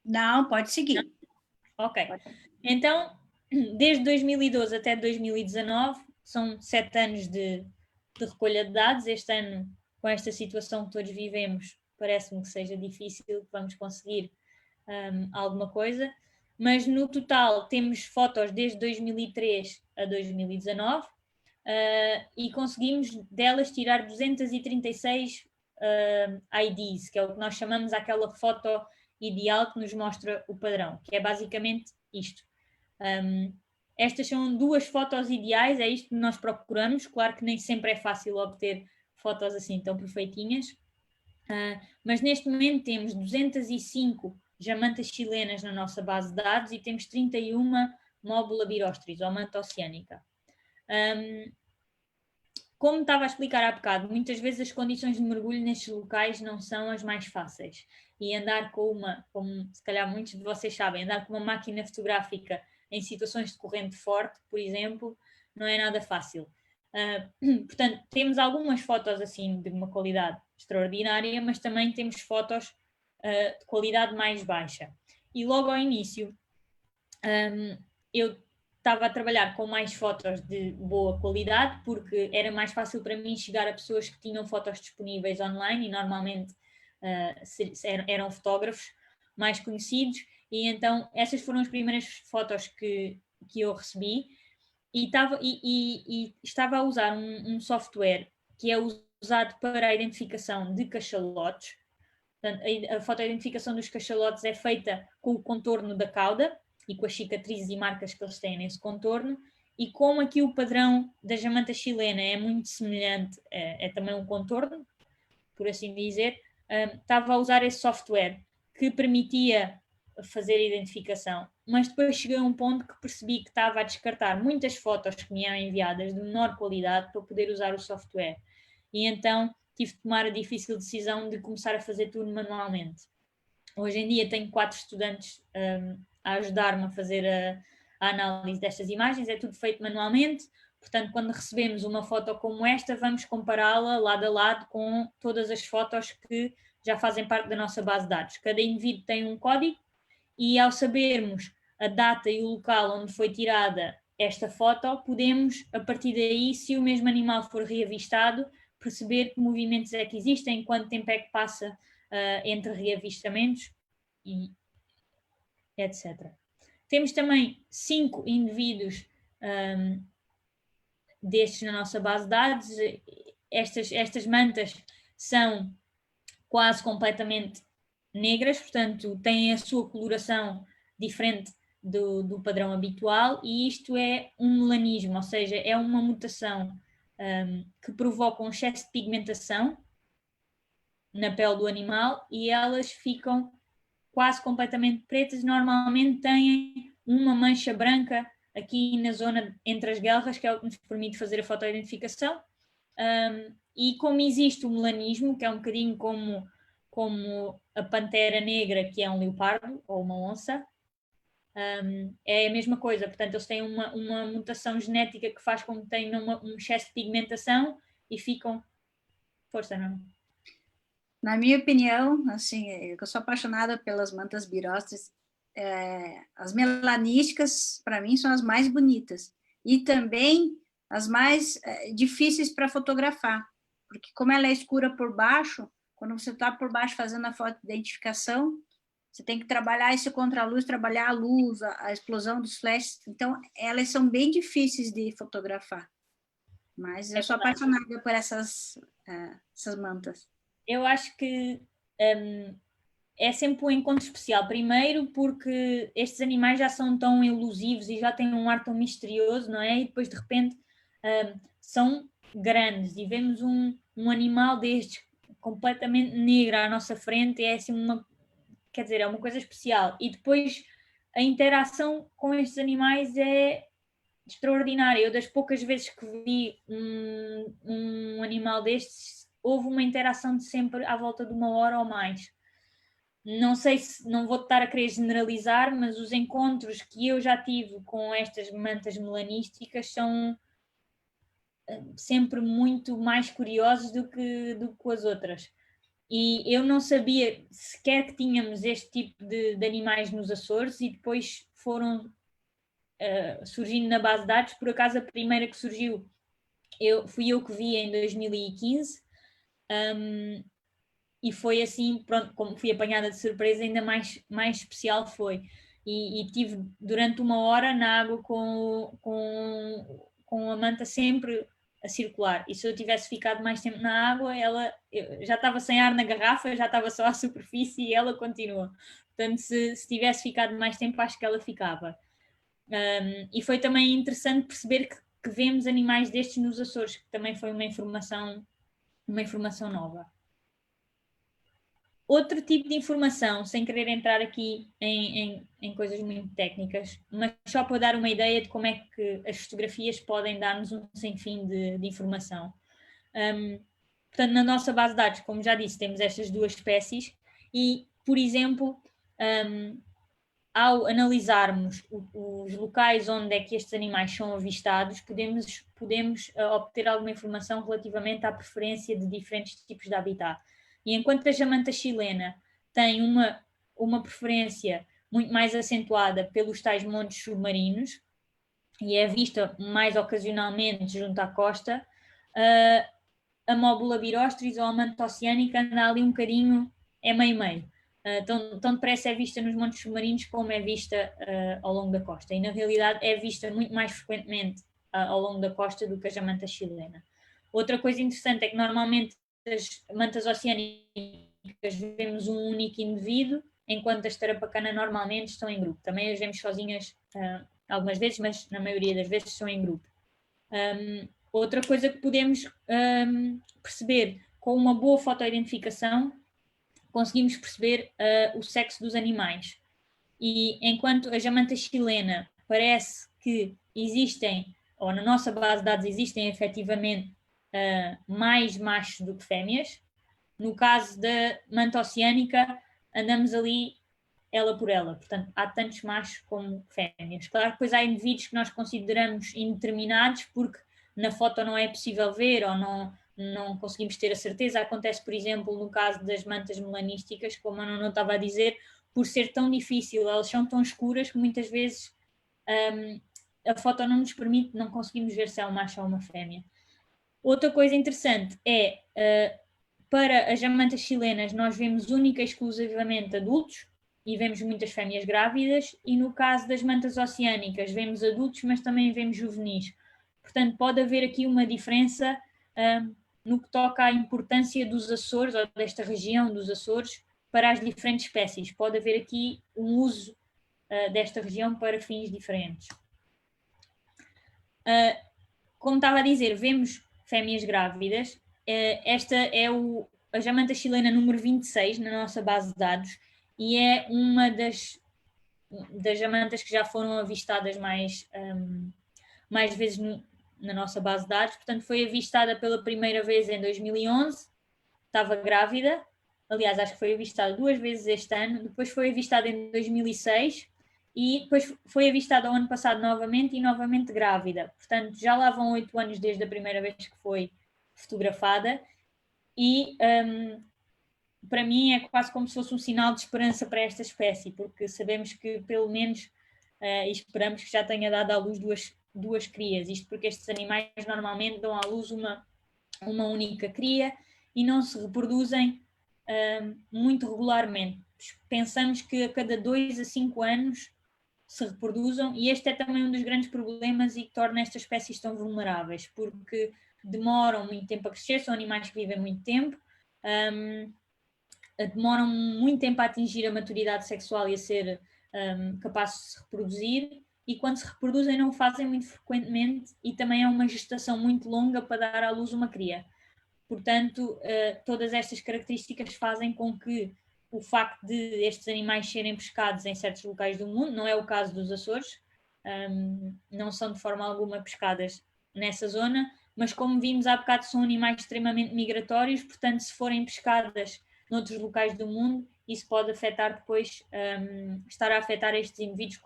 Não, pode seguir. Ok. Então, desde 2012 até 2019, são 7 anos de recolha de dados. Este ano, com esta situação que todos vivemos, parece-me que seja difícil que vamos conseguir alguma coisa. Mas, no total, temos fotos desde 2003 a 2019 e conseguimos delas tirar 236 IDs, que é o que nós chamamos aquela foto ideal que nos mostra o padrão, que é basicamente isto. Estas são 2 fotos ideais, é isto que nós procuramos. Claro que nem sempre é fácil obter fotos assim tão perfeitinhas, mas neste momento temos 205 jamantas chilenas na nossa base de dados e temos 31 móbula birostris, ou manta oceânica. Como estava a explicar há bocado, muitas vezes as condições de mergulho nestes locais não são as mais fáceis. E andar como se calhar muitos de vocês sabem, andar com uma máquina fotográfica em situações de corrente forte, por exemplo, não é nada fácil. Portanto, temos algumas fotos assim de uma qualidade extraordinária, mas também temos fotos de qualidade mais baixa. E logo ao início, eu estava a trabalhar com mais fotos de boa qualidade, porque era mais fácil para mim chegar a pessoas que tinham fotos disponíveis online e normalmente eram fotógrafos mais conhecidos, e então essas foram as primeiras fotos que eu recebi e estava a usar um software que é usado para a identificação de cachalotes. Portanto, a fotoidentificação dos cachalotes é feita com o contorno da cauda e com as cicatrizes e marcas que eles têm nesse contorno, e como aqui o padrão da jamanta chilena é muito semelhante, é também um contorno, por assim dizer, estava a usar esse software que permitia fazer a identificação, mas depois cheguei a um ponto que percebi que estava a descartar muitas fotos que me eram enviadas de menor qualidade para poder usar o software. E então tive de tomar a difícil decisão de começar a fazer tudo manualmente. Hoje em dia tenho 4 estudantes a ajudar-me a fazer a análise destas imagens, é tudo feito manualmente, portanto, quando recebemos uma foto como esta, vamos compará-la lado a lado com todas as fotos que já fazem parte da nossa base de dados. Cada indivíduo tem um código e, ao sabermos a data e o local onde foi tirada esta foto, podemos, a partir daí, se o mesmo animal for reavistado, perceber que movimentos é que existem, quanto tempo é que passa entre reavistamentos e etc. Temos também 5 indivíduos destes na nossa base de dados. Estas mantas são quase completamente negras, portanto têm a sua coloração diferente do padrão habitual, e isto é um melanismo, ou seja, é uma mutação que provoca um excesso de pigmentação na pele do animal e elas ficam quase completamente pretas. Normalmente têm uma mancha branca aqui na zona entre as guelras, que é o que nos permite fazer a fotoidentificação. E como existe o melanismo, que é um bocadinho como a pantera negra, que é um leopardo ou uma onça, é a mesma coisa. Portanto, eles têm uma mutação genética que faz com que tenham um excesso de pigmentação e ficam... Força, não? Na minha opinião, assim, eu sou apaixonada pelas mantas birostes, as melanísticas, para mim, são as mais bonitas. E também as mais difíceis para fotografar, porque como ela é escura por baixo, quando você está por baixo fazendo a foto de identificação, você tem que trabalhar esse contraluz, trabalhar a luz, a explosão dos flashes. Então, elas são bem difíceis de fotografar. Mas eu sou apaixonada por essas mantas. Eu acho que é sempre um encontro especial. Primeiro porque estes animais já são tão elusivos e já têm um ar tão misterioso, não é? E depois, de repente, são grandes e vemos um animal destes completamente negro à nossa frente. É assim quer dizer, é uma coisa especial. E depois a interação com estes animais é extraordinária. Eu, das poucas vezes que vi um animal destes, houve uma interação de sempre à volta de 1 hora ou mais. Não sei se, não vou estar a querer generalizar, mas os encontros que eu já tive com estas mantas melanísticas são sempre muito mais curiosos do que as outras. E eu não sabia sequer que tínhamos este tipo de animais nos Açores, e depois foram surgindo na base de dados. Por acaso, a primeira que surgiu fui eu que vi em 2015, e foi assim, pronto, como fui apanhada de surpresa, ainda mais especial foi. E tive durante 1 hora na água com a manta sempre a circular, e se eu tivesse ficado mais tempo na água, eu já estava sem ar na garrafa, já estava só à superfície e ela continua. Portanto, se tivesse ficado mais tempo, acho que ela ficava. E foi também interessante perceber que vemos animais destes nos Açores, que também foi uma informação nova. Outro tipo de informação, sem querer entrar aqui em coisas muito técnicas, mas só para dar uma ideia de como é que as fotografias podem dar-nos um sem fim de informação. Portanto, na nossa base de dados, como já disse, temos estas 2 espécies e, por exemplo, ao analisarmos os locais onde é que estes animais são avistados, podemos obter alguma informação relativamente à preferência de diferentes tipos de habitat. E enquanto a jamanta chilena tem uma preferência muito mais acentuada pelos tais montes submarinos e é vista mais ocasionalmente junto à costa, a Móbula birostris ou a manta oceânica anda ali um bocadinho, é meio-meio. Tão depressa é vista nos montes submarinos como é vista ao longo da costa. E, na realidade, é vista muito mais frequentemente ao longo da costa do que a jamanta chilena. Outra coisa interessante é que, normalmente, as mantas oceânicas vemos um único indivíduo, enquanto as tarapacana normalmente estão em grupo. Também as vemos sozinhas algumas vezes, mas na maioria das vezes estão em grupo. Outra coisa que podemos perceber com uma boa fotoidentificação conseguimos perceber o sexo dos animais. E enquanto a jamanta chilena parece que existem, ou na nossa base de dados existem efetivamente mais machos do que fêmeas, no caso da manta oceânica andamos ali ela por ela, portanto há tantos machos como fêmeas. Claro que depois há indivíduos que nós consideramos indeterminados porque na foto não é possível ver ou não conseguimos ter a certeza. Acontece, por exemplo, no caso das mantas melanísticas, como a Nuno estava a dizer, por ser tão difícil, elas são tão escuras que muitas vezes a foto não nos permite, não conseguimos ver se é um macho ou uma fêmea. Outra coisa interessante é, para as jamantas chilenas nós vemos única e exclusivamente adultos e vemos muitas fêmeas grávidas, e no caso das mantas oceânicas vemos adultos, mas também vemos juvenis. Portanto, pode haver aqui uma diferença no que toca à importância dos Açores, ou desta região dos Açores, para as diferentes espécies. Pode haver aqui um uso desta região para fins diferentes. Como estava a dizer, vemos fêmeas grávidas. Esta é a jamanta chilena número 26 na nossa base de dados e é uma das jamantas que já foram avistadas mais vezes na nossa base de dados. Portanto, foi avistada pela primeira vez em 2011, estava grávida. Aliás, acho que foi avistada 2 vezes este ano. Depois foi avistada em 2006 e depois foi avistada o ano passado novamente e novamente grávida. Portanto, já lá vão 8 anos desde a primeira vez que foi fotografada e para mim é quase como se fosse um sinal de esperança para esta espécie, porque sabemos que pelo menos e esperamos que já tenha dado à luz duas crias. Isto porque estes animais normalmente dão à luz uma única cria e não se reproduzem muito regularmente. Pensamos que a cada 2 a 5 anos se reproduzam, e este é também um dos grandes problemas e que torna estas espécies tão vulneráveis, porque demoram muito tempo a crescer, são animais que vivem muito tempo, demoram muito tempo a atingir a maturidade sexual e a ser capazes de se reproduzir, e quando se reproduzem não o fazem muito frequentemente, e também é uma gestação muito longa para dar à luz uma cria. Portanto, todas estas características fazem com que o facto de estes animais serem pescados em certos locais do mundo, não é o caso dos Açores, não são de forma alguma pescadas nessa zona, mas como vimos há bocado são animais extremamente migratórios, portanto se forem pescadas noutros locais do mundo, isso pode afetar depois, estar a afetar estes indivíduos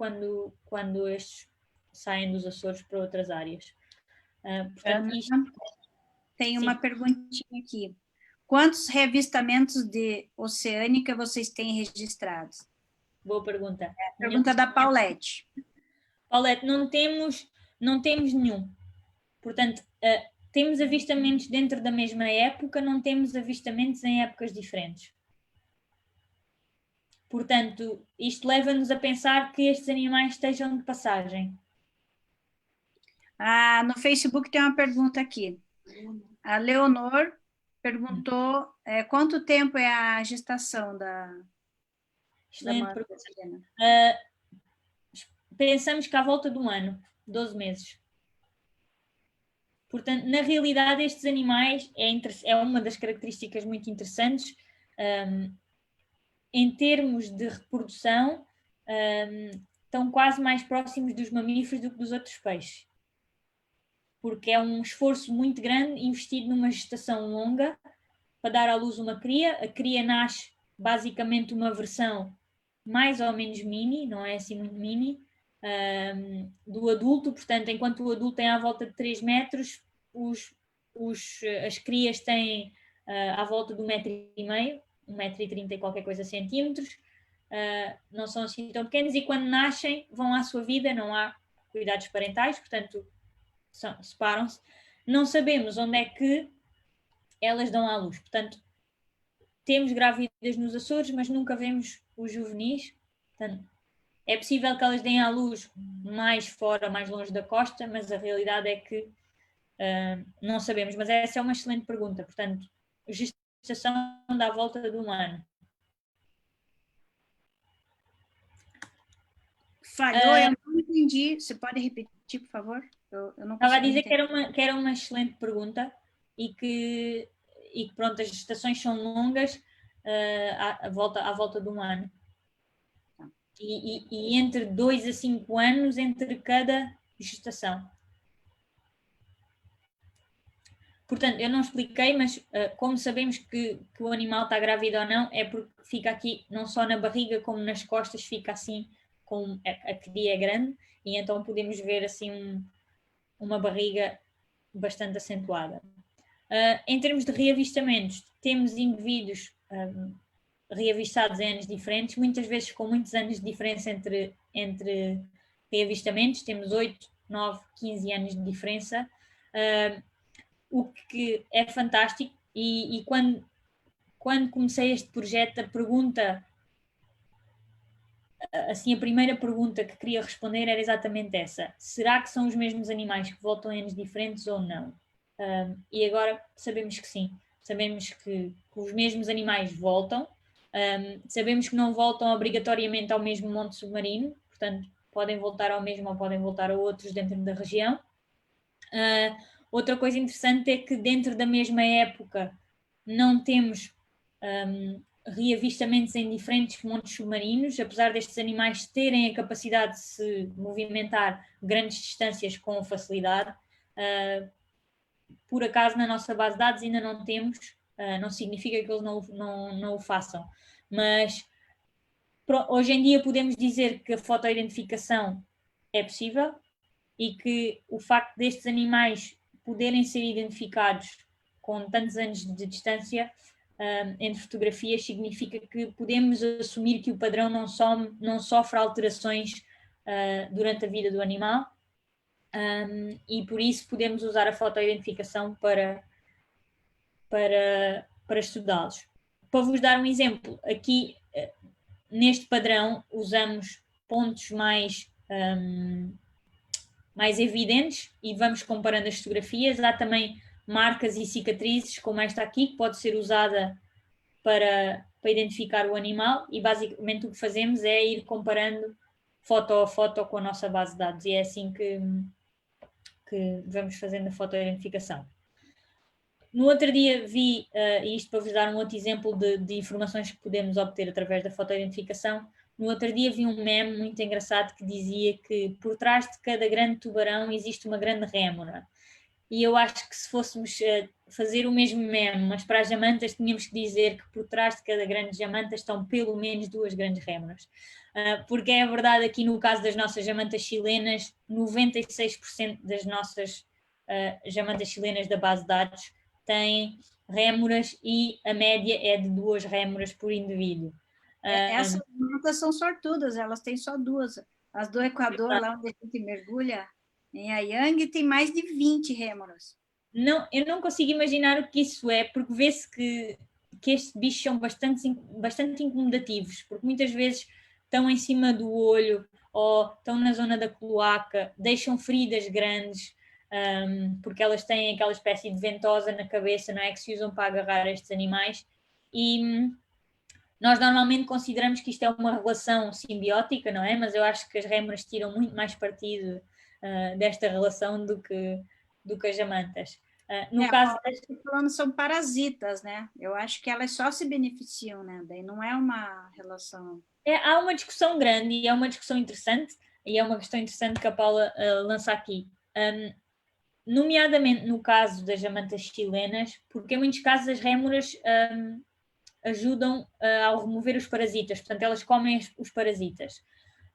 quando estes saem dos Açores para outras áreas. Portanto, isto... Tem uma perguntinha aqui. Quantos revistamentos de oceânica vocês têm registrados? Boa pergunta. Pergunta da Paulette. Paulette, não temos nenhum. Portanto, temos avistamentos dentro da mesma época, não temos avistamentos em épocas diferentes. Portanto, isto leva-nos a pensar que estes animais estejam de passagem. No Facebook tem uma pergunta aqui. A Leonor perguntou quanto tempo é a gestação da manta chilena? Pensamos que à volta de 1 ano, 12 meses. Portanto, na realidade, estes animais é uma das características muito interessantes. Em termos de reprodução, estão quase mais próximos dos mamíferos do que dos outros peixes. Porque é um esforço muito grande investido numa gestação longa para dar à luz uma cria. A cria nasce basicamente uma versão mais ou menos mini, não é assim muito mini, do adulto. Portanto, enquanto o adulto tem à volta de 3 metros, as crias têm à volta de 1,5 metro, 1,30 m e qualquer coisa centímetros. Não são assim tão pequenos e quando nascem vão à sua vida, não há cuidados parentais, portanto separam-se. Não sabemos onde é que elas dão à luz. Portanto, temos grávidas nos Açores, mas nunca vemos os juvenis. Portanto, é possível que elas deem à luz mais fora, mais longe da costa, mas a realidade é que não sabemos. Mas essa é uma excelente pergunta. Portanto, gestação dá à volta de 1 ano. Falhou, eu não entendi. Você pode repetir, por favor? Eu não Estava a dizer que era uma excelente pergunta e que pronto, as gestações são longas. à volta de um ano. E entre 2 a 5 anos entre cada gestação. Portanto, eu não expliquei, mas como sabemos que o animal está grávido ou não, é porque fica aqui, não só na barriga como nas costas, fica assim, com a cria é grande, e então podemos ver assim uma barriga bastante acentuada. Em termos de reavistamentos, temos indivíduos reavistados em anos diferentes, muitas vezes com muitos anos de diferença entre reavistamentos, temos 8, 9, 15 anos de diferença, o que é fantástico, e quando comecei este projeto, a primeira pergunta que queria responder era exatamente essa: será que são os mesmos animais que voltam em anos diferentes ou não? E agora sabemos que sim, sabemos que os mesmos animais voltam, sabemos que não voltam obrigatoriamente ao mesmo monte submarino, portanto podem voltar ao mesmo ou podem voltar a outros dentro da região. Outra coisa interessante é que dentro da mesma época não temos reavistamentos em diferentes montes submarinos, apesar destes animais terem a capacidade de se movimentar grandes distâncias com facilidade. Por acaso na nossa base de dados ainda não temos, não significa que eles não o façam, mas hoje em dia podemos dizer que a fotoidentificação é possível e que o facto destes animais poderem ser identificados com tantos anos de distância entre fotografias significa que podemos assumir que o padrão não sofre alterações durante a vida do animal, e por isso podemos usar a fotoidentificação para estudá-los. Para vos dar um exemplo, aqui neste padrão usamos pontos mais evidentes e vamos comparando as fotografias. Há também marcas e cicatrizes, como esta aqui, que pode ser usada para identificar o animal, e basicamente o que fazemos é ir comparando foto a foto com a nossa base de dados, e é assim que vamos fazendo a fotoidentificação. No outro dia vi, e isto para vos dar um outro exemplo de informações que podemos obter através da fotoidentificação, no outro dia vi um meme muito engraçado que dizia que por trás de cada grande tubarão existe uma grande rémora. E eu acho que se fôssemos fazer o mesmo meme, mas para as jamantas, tínhamos que dizer que por trás de cada grande jamanta estão pelo menos 2 grandes rémoras. Porque é verdade, aqui no caso das nossas jamantas chilenas, 96% das nossas jamantas chilenas da base de dados têm rémoras, e a média é de 2 rémoras por indivíduo. Essas jamantas são sortudas, elas têm só 2. As do Equador, lá onde a gente mergulha, em Ayang, tem mais de 20 rémoras. Não, eu não consigo imaginar o que isso é, porque vê-se que estes bichos são bastante incomodativos, porque muitas vezes estão em cima do olho ou estão na zona da cloaca, deixam feridas grandes, porque elas têm aquela espécie de ventosa na cabeça, não é, que se usam para agarrar estes animais, e nós normalmente consideramos que isto é uma relação simbiótica, não é? Mas eu acho que as rémoras tiram muito mais partido desta relação do que as jamantas. No caso, falando são parasitas, né? Eu acho que elas só se beneficiam, né? Daí não é uma relação. Há uma discussão grande e é uma discussão interessante, e é uma questão interessante que a Paula lança aqui. Nomeadamente no caso das jamantas chilenas, porque em muitos casos as rémoras ajudam ao remover os parasitas, portanto elas comem os parasitas.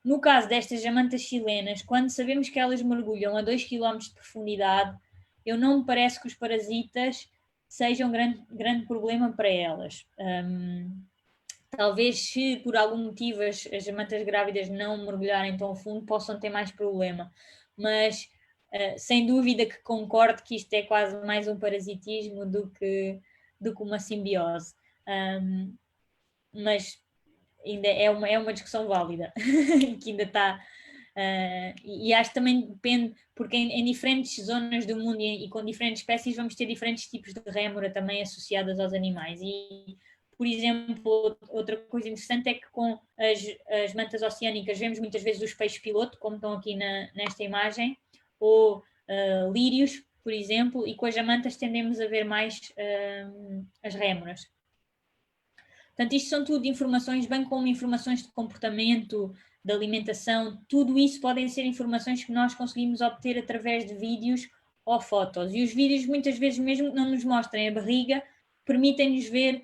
No caso destas jamantas chilenas, quando sabemos que elas mergulham a 2 km de profundidade, eu não me parece que os parasitas sejam grande problema para elas. Talvez se por algum motivo as jamantas grávidas não mergulharem tão fundo, possam ter mais problema, mas sem dúvida que concordo que isto é quase mais um parasitismo do que uma simbiose. Mas ainda é uma discussão válida, que ainda está... e acho que também depende, porque em diferentes zonas do mundo e com diferentes espécies vamos ter diferentes tipos de rémora também associadas aos animais. E, por exemplo, outra coisa interessante é que com as mantas oceânicas vemos muitas vezes os peixes piloto, como estão aqui nesta imagem, ou lírios, por exemplo, e com as jamantas tendemos a ver mais as rémoras. Portanto, isto são tudo informações, bem como informações de comportamento, de alimentação, tudo isso podem ser informações que nós conseguimos obter através de vídeos ou fotos. E os vídeos, muitas vezes, mesmo que não nos mostrem a barriga, permitem-nos ver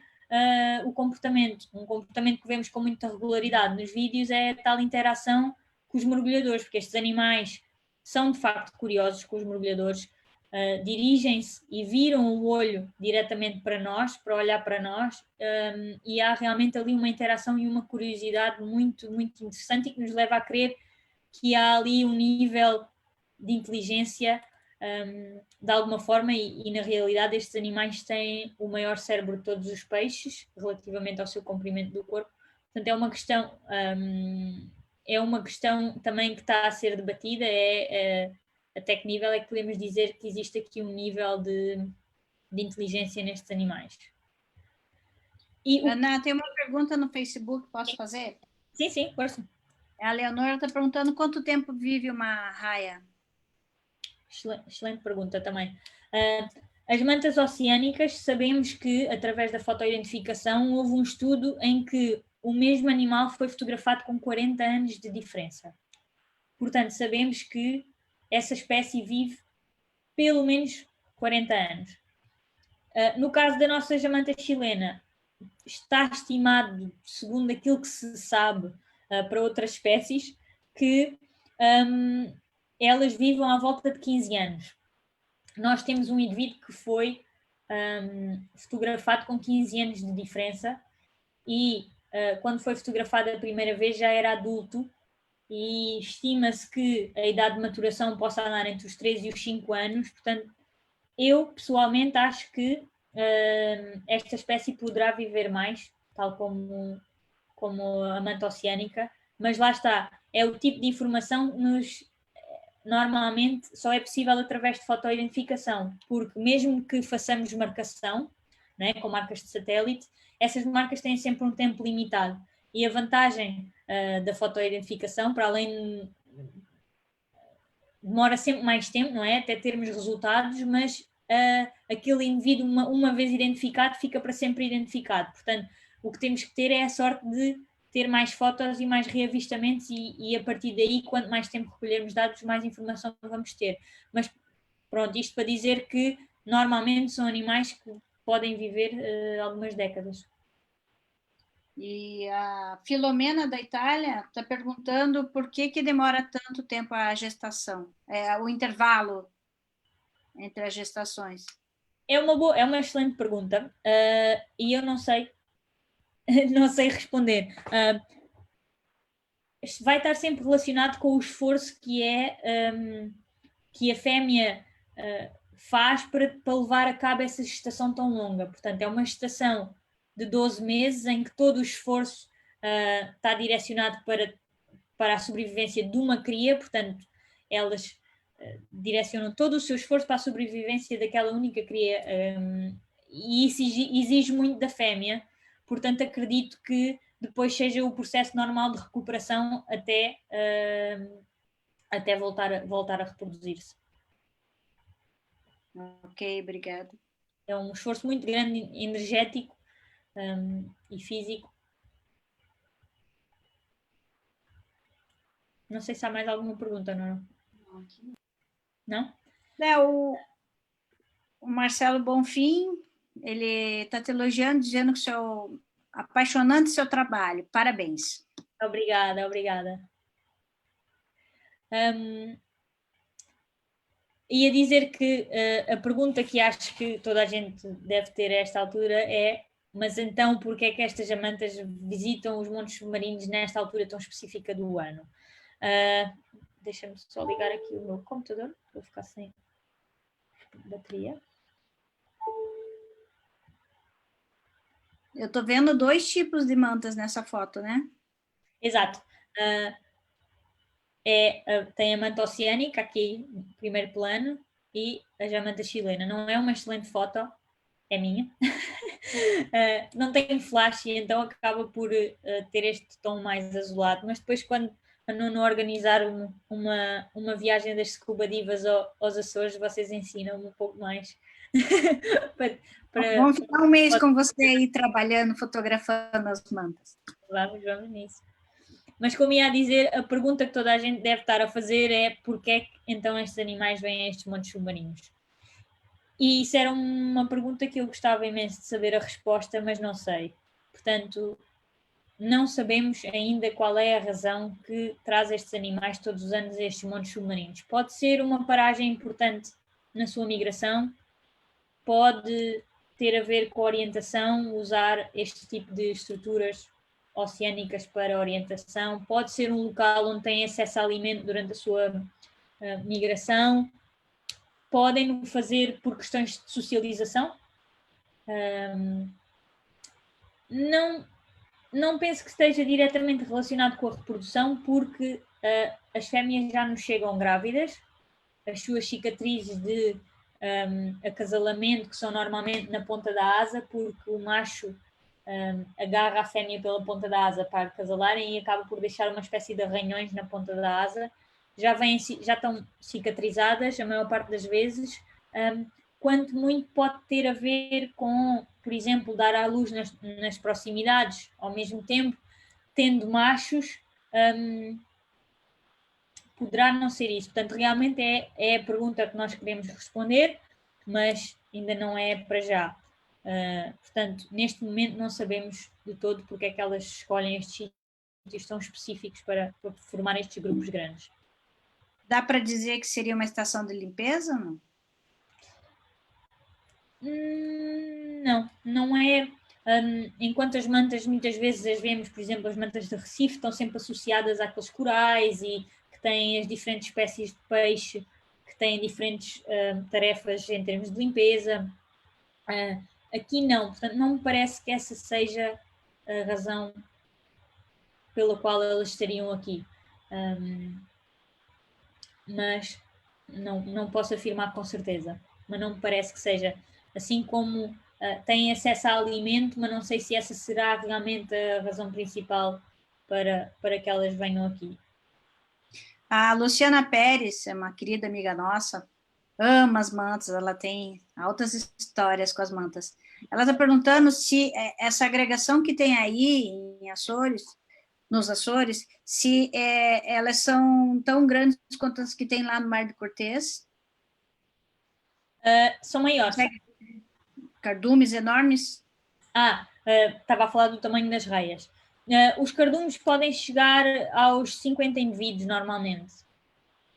o comportamento. Um comportamento que vemos com muita regularidade nos vídeos é a tal interação com os mergulhadores, porque estes animais são de facto curiosos com os mergulhadores, dirigem-se e viram o olho diretamente para nós, para olhar para nós, e há realmente ali uma interação e uma curiosidade muito, muito interessante e que nos leva a crer que há ali um nível de inteligência de alguma forma e na realidade estes animais têm o maior cérebro de todos os peixes relativamente ao seu comprimento do corpo. Portanto, é uma questão também que está a ser debatida, até que nível é que podemos dizer que existe aqui um nível de inteligência nestes animais. Ana, tem uma pergunta no Facebook, posso fazer? Sim, sim, força. A Leonora está perguntando quanto tempo vive uma raia. Excelente pergunta também. As mantas oceânicas, sabemos que, através da fotoidentificação, houve um estudo em que o mesmo animal foi fotografado com 40 anos de diferença. Portanto, sabemos que essa espécie vive pelo menos 40 anos. No caso da nossa jamanta chilena, está estimado, segundo aquilo que se sabe para outras espécies, que elas vivam à volta de 15 anos. Nós temos um indivíduo que foi fotografado com 15 anos de diferença e quando foi fotografado a primeira vez já era adulto e estima-se que a idade de maturação possa andar entre os 3 e os 5 anos. Portanto, eu pessoalmente acho que esta espécie poderá viver mais, tal como a manta oceânica, mas lá está, é o tipo de informação que normalmente só é possível através de fotoidentificação, porque mesmo que façamos marcação, né, com marcas de satélite, essas marcas têm sempre um tempo limitado. E a vantagem da fotoidentificação, para além demora sempre mais tempo, não é? Até termos resultados, mas aquele indivíduo, uma vez identificado, fica para sempre identificado. Portanto, o que temos que ter é a sorte de ter mais fotos e mais reavistamentos e a partir daí, quanto mais tempo recolhermos dados, mais informação vamos ter. Mas pronto, isto para dizer que normalmente são animais que podem viver algumas décadas. E a Filomena da Itália está perguntando por que demora tanto tempo a gestação, o intervalo entre as gestações. É uma excelente pergunta e eu não sei responder. Vai estar sempre relacionado com o esforço que a fêmea faz para levar a cabo essa gestação tão longa. Portanto, é uma gestação de 12 meses em que todo o esforço está direcionado para a sobrevivência de uma cria. Portanto, elas direcionam todo o seu esforço para a sobrevivência daquela única cria e isso exige muito da fêmea. Portanto, acredito que depois seja o processo normal de recuperação até voltar a reproduzir-se. Ok, obrigada. É um esforço muito grande, energético e físico. Não sei se há mais alguma pergunta, não? Não? O Marcelo Bonfim, ele está te elogiando, dizendo que apaixonante seu trabalho. Parabéns. Obrigada. Ia dizer que a pergunta que acho que toda a gente deve ter a esta altura é: mas então porquê é que estas jamantas visitam os montes submarinos nesta altura tão específica do ano? Deixa-me só ligar aqui o meu computador, vou ficar sem bateria. Eu estou vendo 2 tipos de mantas nessa foto, né? Exato. Tem a manta oceânica aqui no primeiro plano e a jamanta chilena. Não é uma excelente foto, é minha. Não tem flash e então acaba por ter este tom mais azulado, mas depois quando a Nuno organizar uma viagem das Scuba Divas aos Açores, vocês ensinam-me um pouco mais Vamos ficar um mês com você aí trabalhando, fotografando as mantas. Vamos nisso. Mas como ia a dizer, a pergunta que toda a gente deve estar a fazer é porque é que então estes animais vêm a estes montes submarinos? E isso era uma pergunta que eu gostava imenso de saber a resposta, mas não sei. Portanto, não sabemos ainda qual é a razão que traz estes animais todos os anos a estes montes submarinos. Pode ser uma paragem importante na sua migração, pode ter a ver com a orientação, usar este tipo de estruturas oceânicas para orientação, pode ser um local onde tem acesso a alimento durante a sua migração, podem fazer por questões de socialização. Não penso que esteja diretamente relacionado com a reprodução, porque as fêmeas já nos chegam grávidas, as suas cicatrizes de acasalamento, que são normalmente na ponta da asa, porque o macho agarra a fêmea pela ponta da asa para acasalarem e acaba por deixar uma espécie de arranhões na ponta da asa. Já estão cicatrizadas a maior parte das vezes, quanto muito pode ter a ver com, por exemplo, dar à luz nas proximidades, ao mesmo tempo, tendo machos, poderá não ser isso. Portanto, realmente é a pergunta que nós queremos responder, mas ainda não é para já. Portanto, neste momento não sabemos de todo porque é que elas escolhem estes sítios tão específicos para formar estes grupos grandes. Dá para dizer que seria uma estação de limpeza, não? Não é. Enquanto as mantas, muitas vezes as vemos, por exemplo, as mantas de Recife estão sempre associadas àqueles corais e que têm as diferentes espécies de peixe, que têm diferentes tarefas em termos de limpeza. Aqui não, portanto, não me parece que essa seja a razão pela qual elas estariam aqui. Mas não posso afirmar com certeza. Mas não me parece que seja. Assim como têm acesso a alimento, mas não sei se essa será realmente a razão principal para que elas venham aqui. A Luciana Pérez, é uma querida amiga nossa, ama as mantas, ela tem altas histórias com as mantas. Ela está perguntando se essa agregação que tem aí em Açores, nos Açores, se elas são tão grandes quanto as que tem lá no Mar de Cortez. São maiores. Cardumes enormes? Estava a falar do tamanho das raias. Os cardumes podem chegar aos 50 indivíduos normalmente,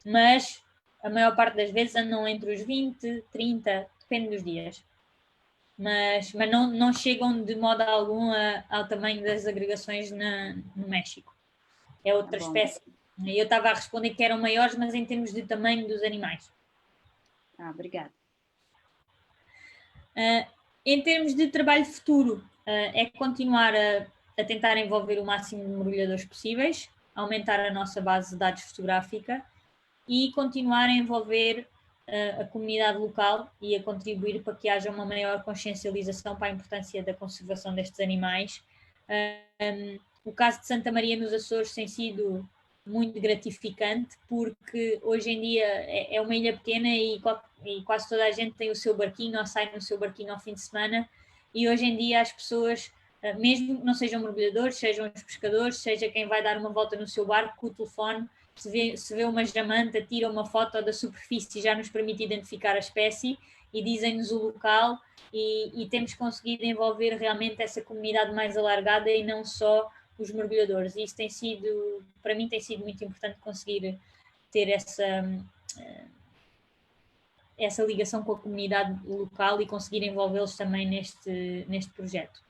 mas a maior parte das vezes andam entre os 20, 30, depende dos dias. Mas não chegam de modo algum ao tamanho das agregações no México. É outra espécie. Eu estava a responder que eram maiores, mas em termos de tamanho dos animais. Obrigada. Em termos de trabalho futuro, é continuar a tentar envolver o máximo de mergulhadores possíveis, aumentar a nossa base de dados fotográfica e continuar a envolver a comunidade local e a contribuir para que haja uma maior consciencialização para a importância da conservação destes animais. O caso de Santa Maria nos Açores tem sido muito gratificante, porque hoje em dia é uma ilha pequena e quase toda a gente tem o seu barquinho ou sai no seu barquinho ao fim de semana, e hoje em dia as pessoas, mesmo que não sejam mergulhadores, sejam os pescadores, seja quem vai dar uma volta no seu barco com o telefone, se vê uma jamanta, tira uma foto da superfície e já nos permite identificar a espécie e dizem-nos o local, e temos conseguido envolver realmente essa comunidade mais alargada e não só os mergulhadores. E isso tem sido, para mim, tem sido muito importante conseguir ter essa ligação com a comunidade local e conseguir envolvê-los também neste projeto.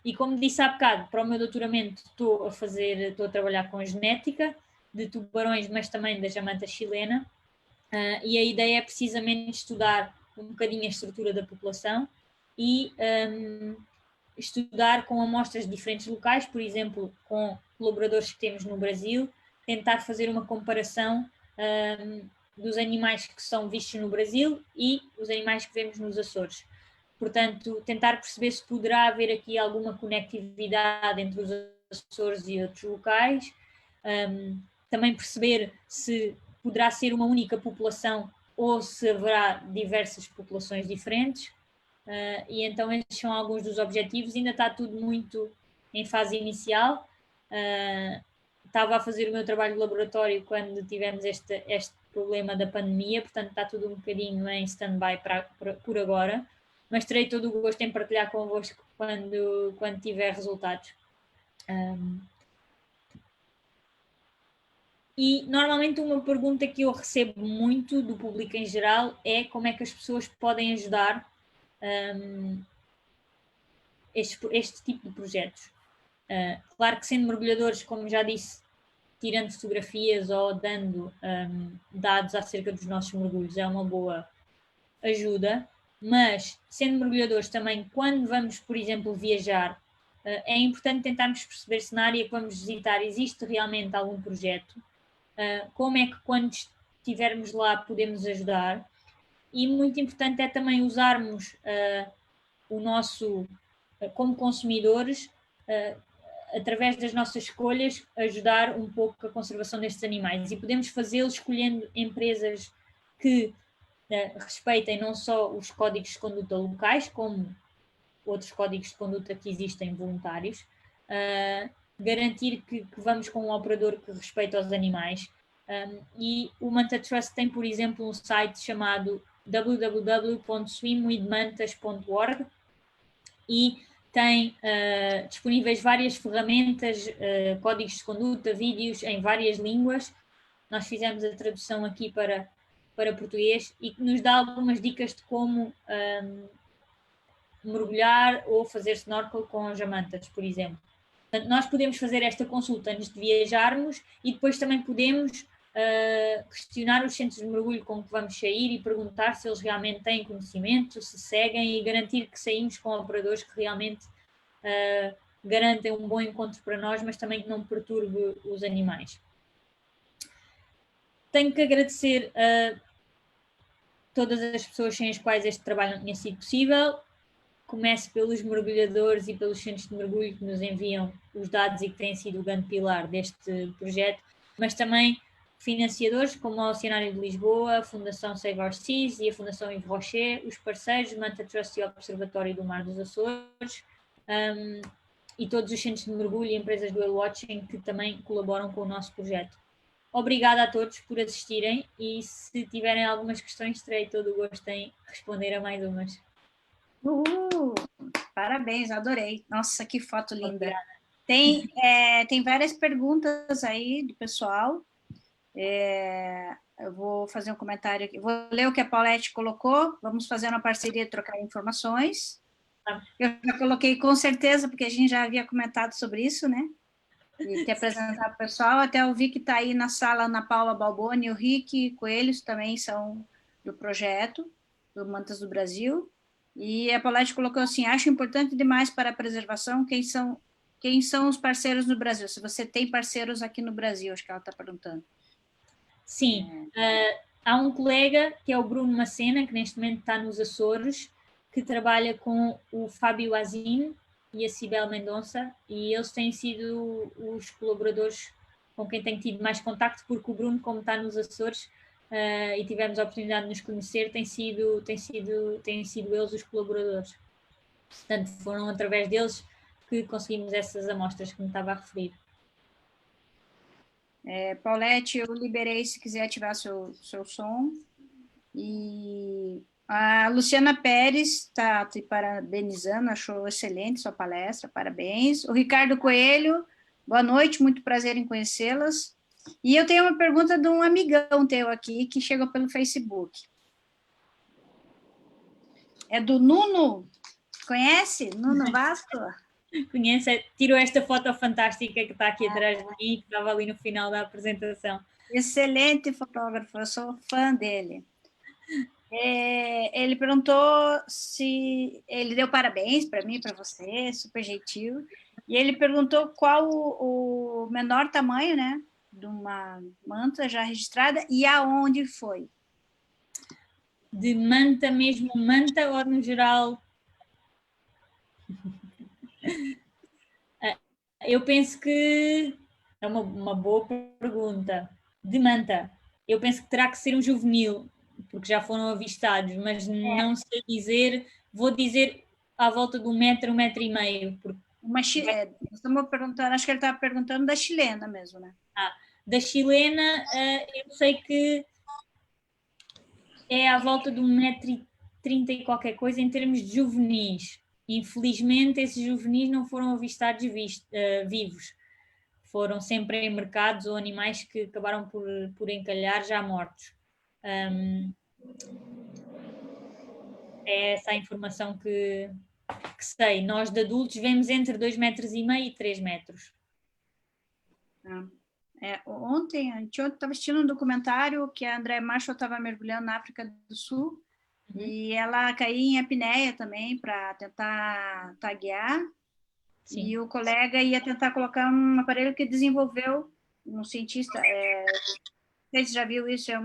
E como disse há bocado, para o meu doutoramento estou a trabalhar com a genética de tubarões, mas também da jamanta chilena, e a ideia é precisamente estudar um bocadinho a estrutura da população e estudar com amostras de diferentes locais, por exemplo, com colaboradores que temos no Brasil, tentar fazer uma comparação dos animais que são vistos no Brasil e os animais que vemos nos Açores. Portanto, tentar perceber se poderá haver aqui alguma conectividade entre os Açores e outros locais. Também perceber se poderá ser uma única população ou se haverá diversas populações diferentes. E então estes são alguns dos objetivos. Ainda está tudo muito em fase inicial. Estava a fazer o meu trabalho de laboratório quando tivemos este problema da pandemia, portanto está tudo um bocadinho em stand-by por agora, mas terei todo o gosto em partilhar convosco quando tiver resultados. E normalmente uma pergunta que eu recebo muito do público em geral é como é que as pessoas podem ajudar este tipo de projetos. Claro que sendo mergulhadores, como já disse, tirando fotografias ou dando dados acerca dos nossos mergulhos é uma boa ajuda, mas sendo mergulhadores também, quando vamos, por exemplo, viajar, é importante tentarmos perceber se na área que vamos visitar existe realmente algum projeto, como é que quando estivermos lá podemos ajudar, e muito importante é também usarmos o nosso, como consumidores, através das nossas escolhas, ajudar um pouco a conservação destes animais. E podemos fazê-lo escolhendo empresas que respeitem não só os códigos de conduta locais, como outros códigos de conduta que existem voluntários, garantir que vamos com um operador que respeita os animais. E o Manta Trust tem, por exemplo, um site chamado www.swimwithmantas.org e tem disponíveis várias ferramentas, códigos de conduta, vídeos em várias línguas. Nós fizemos a tradução aqui para português e que nos dá algumas dicas de como mergulhar ou fazer snorkel com as jamantas, por exemplo. Portanto, nós podemos fazer esta consulta antes de viajarmos e depois também podemos questionar os centros de mergulho com que vamos sair e perguntar se eles realmente têm conhecimento, se seguem, e garantir que saímos com operadores que realmente garantem um bom encontro para nós, mas também que não perturbe os animais. Tenho que agradecer a todas as pessoas sem as quais este trabalho não tinha sido possível. Começo pelos mergulhadores e pelos centros de mergulho que nos enviam os dados e que têm sido o grande pilar deste projeto, mas também financiadores como o Oceanário de Lisboa, a Fundação Save Our Seas e a Fundação Yves Rocher, os parceiros Manta Trust e o Observatório do Mar dos Açores, e todos os centros de mergulho e empresas do Whale Watching que também colaboram com o nosso projeto. Obrigada a todos por assistirem e se tiverem algumas questões terei todo o gosto em responder a mais umas. Parabéns, adorei. Nossa, que foto linda. Tem várias perguntas aí do pessoal. Eu vou fazer um comentário aqui. Vou ler o que a Paulette colocou. Vamos fazer uma parceria, trocar informações. Eu já coloquei com certeza, porque a gente já havia comentado sobre isso, né? E ter apresentado o pessoal. Até eu vi que está aí na sala Ana Paula Balboni, o Rick Coelhos também são do projeto, do Mantas do Brasil. E a Paulette colocou assim, acho importante demais para a preservação quem são os parceiros no Brasil. Se você tem parceiros aqui no Brasil, acho que ela está perguntando. Sim, há um colega que é o Bruno Macena, que neste momento está nos Açores, que trabalha com o Fábio Azim e a Cibel Mendonça, e eles têm sido os colaboradores com quem tenho tido mais contacto, porque o Bruno, como está nos Açores, e tivemos a oportunidade de nos conhecer, têm sido eles os colaboradores. Portanto, foram através deles que conseguimos essas amostras que me estava a referir. Paulette, eu liberei se quiser ativar seu som. E a Luciana Pérez está te parabenizando, achou excelente sua palestra, parabéns. O Ricardo Coelho, boa noite, muito prazer em conhecê-las. E eu tenho uma pergunta de um amigão teu aqui, que chegou pelo Facebook. É do Nuno, conhece? Nuno Vasco? Conheço, tirou esta foto fantástica que está aqui atrás de mim, que estava ali no final da apresentação. Excelente fotógrafo, eu sou fã dele. Ele perguntou se... Ele deu parabéns para mim, para você, super gentil. E ele perguntou qual o menor tamanho, né, de uma manta já registrada e aonde foi. De manta mesmo, manta ou no geral? Eu penso que é uma boa pergunta. De manta, eu penso que terá que ser um juvenil, porque já foram avistados, mas não sei dizer, vou dizer à volta de 1 metro e meio, porque Estamos perguntando, acho que ele estava perguntando da chilena mesmo, né? da chilena eu sei que é à volta de 1,30 m e qualquer coisa em termos de juvenis. Infelizmente, esses juvenis não foram avistados vivos. Foram sempre em mercados ou animais que acabaram por encalhar já mortos. É essa a informação que sei. Nós de adultos vemos entre 2,5 metros e 3 metros. Anteontem estava assistindo um documentário que a André Marshall estava mergulhando na África do Sul e ela caiu em apneia também para tentar taguear. Sim. E o colega ia tentar colocar um aparelho que desenvolveu um cientista, não sei se já viu isso, é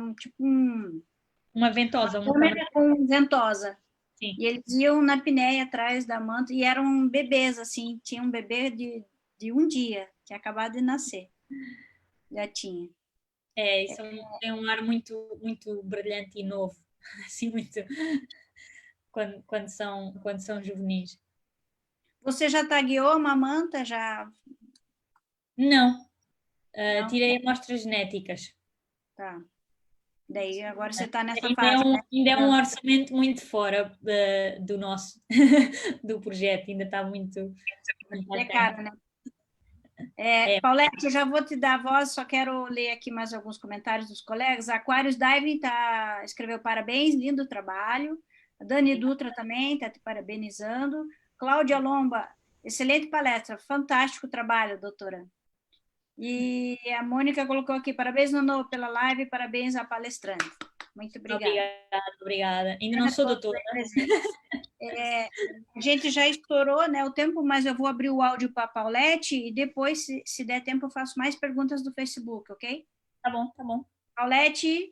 uma ventosa, uma câmera com ventosa. Sim. E eles iam na apneia atrás da manta e eram bebês, assim, tinha um bebê de 1 dia, que tinha acabado de nascer. Já tinha. Isso tem um ar muito, muito brilhante e novo, assim, muito quando são juvenis. Você já tagueou uma manta? Já? Não. Tirei amostras genéticas. Tá. Daí agora você está nessa ainda fase. Ainda é um orçamento muito fora do nosso, do projeto, ainda está muito. É caro, né? Paulette, eu já vou te dar a voz, só quero ler aqui mais alguns comentários dos colegas. Aquarius Diving escreveu parabéns, lindo trabalho. A Dani Dutra também está te parabenizando. Cláudia Lomba, excelente palestra, fantástico trabalho, doutora. E a Mônica colocou aqui, parabéns, Nono, pela live, parabéns à palestrante. Muito obrigada. Obrigada. Ainda não sou doutora. A gente já estourou, né, o tempo, mas eu vou abrir o áudio para a Paulette e depois, se der tempo, eu faço mais perguntas do Facebook, ok? Tá bom, tá bom. Paulette?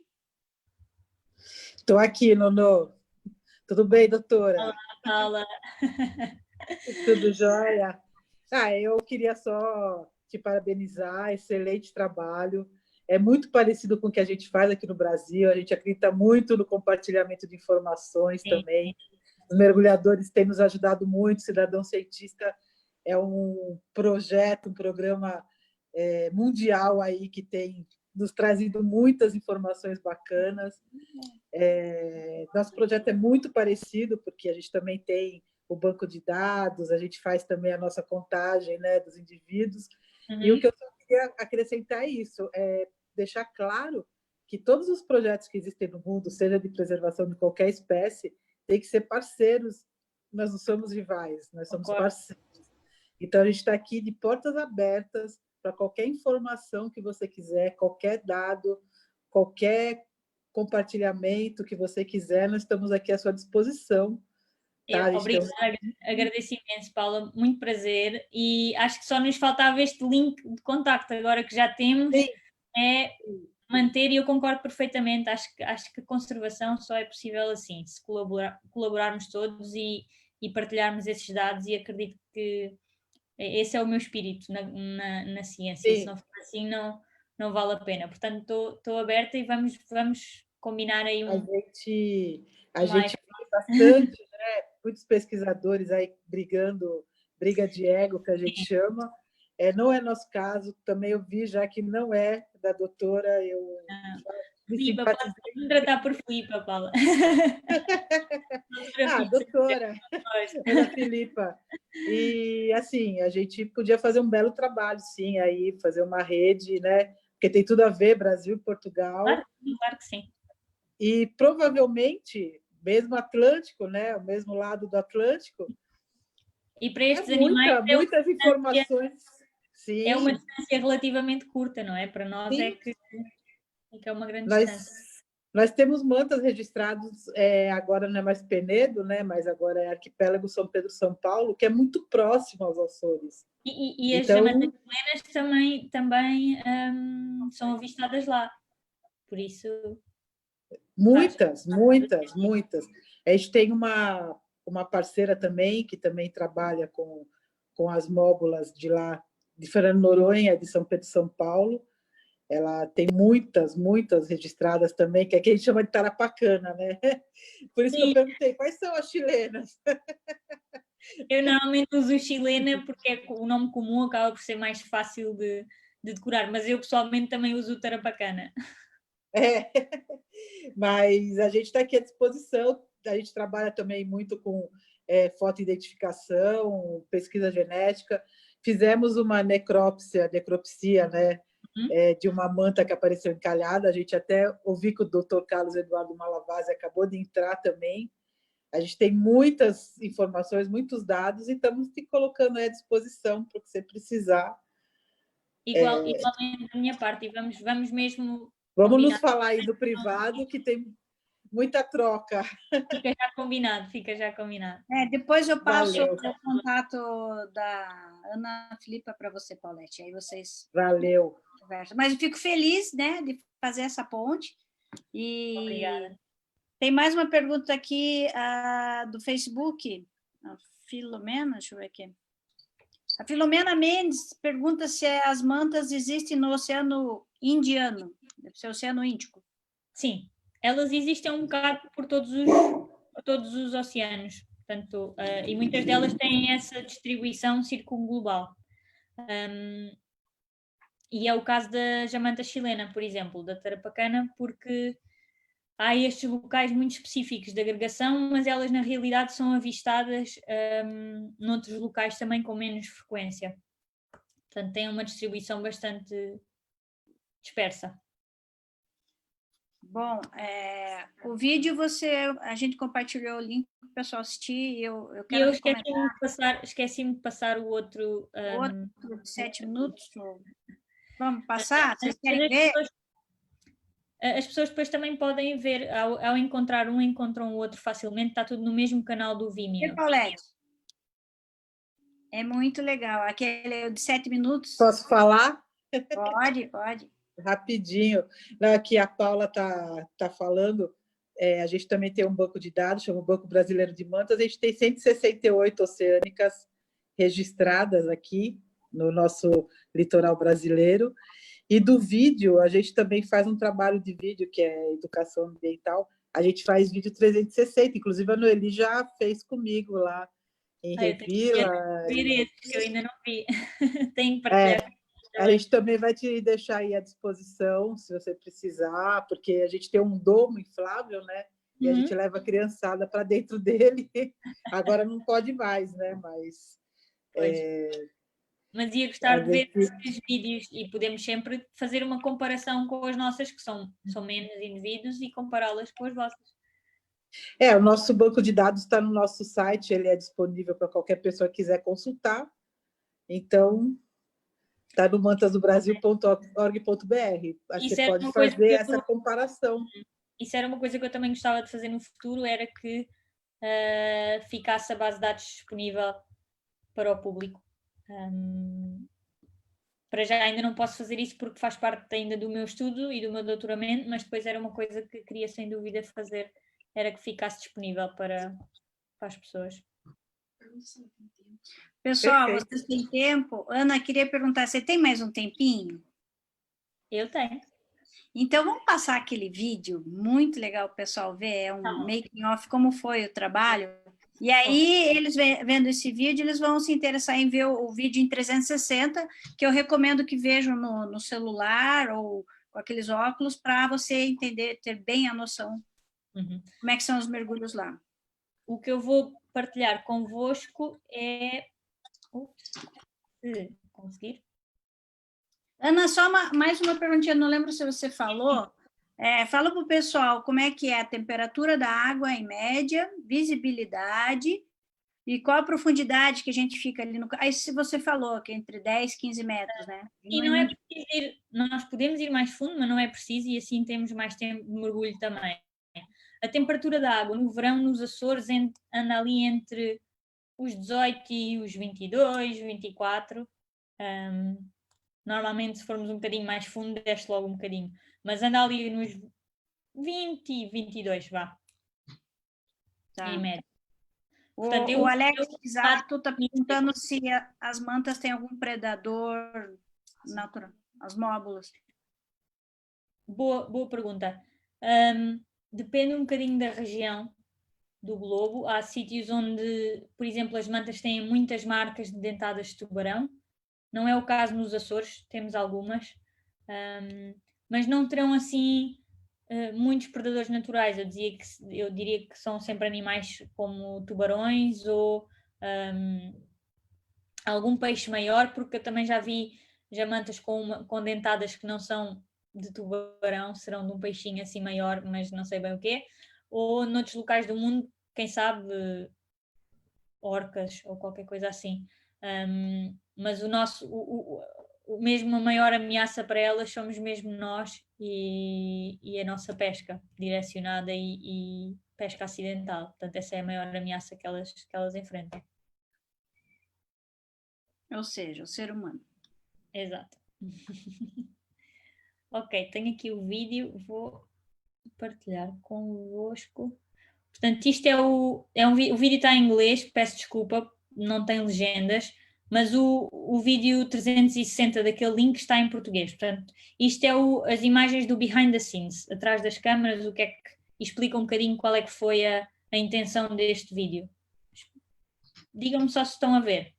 Estou aqui, Nono. Tudo bem, doutora? Olá, Paula. Tudo jóia? Eu queria só te parabenizar, excelente trabalho. É muito parecido com o que a gente faz aqui no Brasil, a gente acredita muito no compartilhamento de informações também. Os mergulhadores têm nos ajudado muito, Cidadão Cientista é um projeto, um programa mundial aí que tem nos trazido muitas informações bacanas. Nosso projeto é muito parecido, porque a gente também tem o banco de dados, a gente faz também a nossa contagem, né, dos indivíduos. E o que eu só queria acrescentar é isso, deixar claro que todos os projetos que existem no mundo, seja de preservação de qualquer espécie, tem que ser parceiros. Nós não somos rivais, nós somos parceiros. Então, a gente está aqui de portas abertas para qualquer informação que você quiser, qualquer dado, qualquer compartilhamento que você quiser, nós estamos aqui à sua disposição. Tá? Obrigada, agradeço imenso, Paula, muito prazer, e acho que só nos faltava este link de contacto, agora que já temos. Sim. É manter, e eu concordo perfeitamente, acho que a conservação só é possível assim, se colaborarmos todos e partilharmos esses dados, e acredito que esse é o meu espírito na ciência. Sim. Se não for assim, não vale a pena. Portanto, estou aberta e vamos combinar aí A gente vê bastante, né? Muitos pesquisadores aí briga de ego, que a gente chama. Não é nosso caso, também eu vi já que não é da doutora, eu me simpatizei. Vamos tratar por Filipa, Paula. Doutora, Ana Filipa. E, assim, a gente podia fazer um belo trabalho, sim, aí, fazer uma rede, né? Porque tem tudo a ver, Brasil e Portugal. Claro que sim. E, provavelmente, mesmo Atlântico, né? O mesmo lado do Atlântico. E para estes animais... Muitas informações... Sim. É uma distância relativamente curta, não é? Para nós é que é uma grande distância. Nós temos mantas registradas, agora não é mais Penedo, né? Mas agora é Arquipélago São Pedro São Paulo, que é muito próximo aos Açores. E as chamas chilenas também são avistadas lá. Por isso... Muitas. A gente tem uma parceira também, que também trabalha com as móbulas de lá, de Fernando Noronha, de São Pedro São Paulo, ela tem muitas registradas também, que é que a gente chama de tarapacana, né? Por isso que eu Sim. perguntei, quais são as chilenas? Eu normalmente uso chilena porque é o nome comum, acaba por ser mais fácil de decorar, mas eu pessoalmente também uso o tarapacana. É, mas a gente está aqui à disposição, a gente trabalha também muito com fotoidentificação, pesquisa genética, fizemos uma necropsia, né, de uma manta que apareceu encalhada, a gente até ouvi que o Dr. Carlos Eduardo Malavasi acabou de entrar também, a gente tem muitas informações, muitos dados e estamos te colocando à disposição para o que você precisar. Igualmente da minha parte, e vamos mesmo Vamos nos combinar. falar aí do privado, que tem muita troca. Fica já combinado. Depois eu passo Valeu. o contato da Ana Filipa para você, Paulette, aí vocês Valeu. conversam. Mas eu fico feliz, né, de fazer essa ponte. E Obrigada. tem mais uma pergunta aqui do Facebook, a Filomena, deixa eu ver aqui. A Filomena Mendes pergunta se as mantas existem no Oceano Indiano, deve ser o Oceano Índico. Sim, elas existem um bocado por todos os oceanos, portanto, e muitas delas têm essa distribuição circunglobal. E é o caso da jamanta chilena, por exemplo, da tarapacana, porque há estes locais muito específicos de agregação, mas elas na realidade são avistadas noutros locais também com menos frequência. Portanto, tem uma distribuição bastante dispersa. Bom, o vídeo a gente compartilhou o link para o pessoal assistir. Eu quero Eu recomendar esqueci-me de passar o outro. outro de 7 minutos. Vamos passar? Vocês querem ver? As pessoas depois também podem ver, ao encontrar um, encontram o outro facilmente, está tudo no mesmo canal do Vimeo. Paulette? É muito legal. Aquele de 7 minutos. Posso falar? Pode. Rapidinho. Aqui a Paula está falando, a gente também tem um banco de dados, chama o Banco Brasileiro de Mantas, a gente tem 168 oceânicas registradas aqui no nosso litoral brasileiro. E do vídeo, a gente também faz um trabalho de vídeo, que é educação ambiental. A gente faz vídeo 360, inclusive a Noeli já fez comigo lá em Revila. Eu tenho que ver esse, que eu ainda não vi. Tenho que partilhar. A gente também vai te deixar aí à disposição, se você precisar, porque a gente tem um domo inflável, né? E a gente leva a criançada para dentro dele. Agora não pode mais, né? Mas ia gostar de ver esses vídeos e podemos sempre fazer uma comparação com as nossas, que são menos indivíduos, e compará-las com as vossas. O nosso banco de dados está no nosso site, ele é disponível para qualquer pessoa que quiser consultar. Então, está no mantasdobrasil.org.br. Você pode fazer essa comparação. Isso era uma coisa que eu também gostava de fazer no futuro, era que ficasse a base de dados disponível para o público. Para já ainda não posso fazer isso porque faz parte ainda do meu estudo e do meu doutoramento, mas depois era uma coisa que queria sem dúvida fazer, era que ficasse disponível para as pessoas. Pessoal, Perfeito. vocês têm tempo? Ana, queria perguntar, você tem mais um tempinho? Eu tenho. Então, vamos passar aquele vídeo muito legal para o pessoal ver, é um making of, como foi o trabalho. E aí, eles vendo esse vídeo, eles vão se interessar em ver o vídeo em 360, que eu recomendo que vejam no celular ou com aqueles óculos, para você entender, ter bem a noção como é que são os mergulhos lá. O que eu vou partilhar convosco é... se conseguir. Ana, só mais uma perguntinha, não lembro se você falou. Fala para o pessoal como é que é a temperatura da água em média, visibilidade e qual a profundidade que a gente fica ali no... Aí se você falou que é entre 10 e 15 metros, né? E não é preciso ir, nós podemos ir mais fundo, mas não é preciso, e assim temos mais tempo de mergulho também. A temperatura da água no verão nos Açores anda ali entre os 18 e os 22, 24. Normalmente, se formos um bocadinho mais fundo, desce logo um bocadinho. Mas anda ali nos 20 e 22, vá. Tá. Em média. Portanto, o Alex Pisato está perguntando se as mantas têm algum predador natural, as móbulas. boa pergunta. Depende um bocadinho da região do globo. Há sítios onde, por exemplo, as mantas têm muitas marcas de dentadas de tubarão. Não é o caso nos Açores, temos algumas, mas não terão assim muitos predadores naturais. Eu diria que são sempre animais como tubarões ou algum peixe maior, porque eu também já vi jamantas com dentadas que não são de tubarão, serão de um peixinho assim maior, mas não sei bem o quê. Ou noutros locais do mundo, quem sabe, orcas ou qualquer coisa assim. Mas mesmo a maior ameaça para elas somos mesmo nós e a nossa pesca direcionada e pesca acidental. Portanto, essa é a maior ameaça que elas enfrentam. Ou seja, o ser humano. Exato. Ok, tenho aqui o vídeo, vou partilhar convosco. Portanto, isto o vídeo está em inglês, peço desculpa, não tem legendas, mas o vídeo 360 daquele link está em português. Portanto, isto é as imagens do behind the scenes, atrás das câmaras, o que é que explica um bocadinho qual é que foi a intenção deste vídeo. Digam-me só se estão a ver.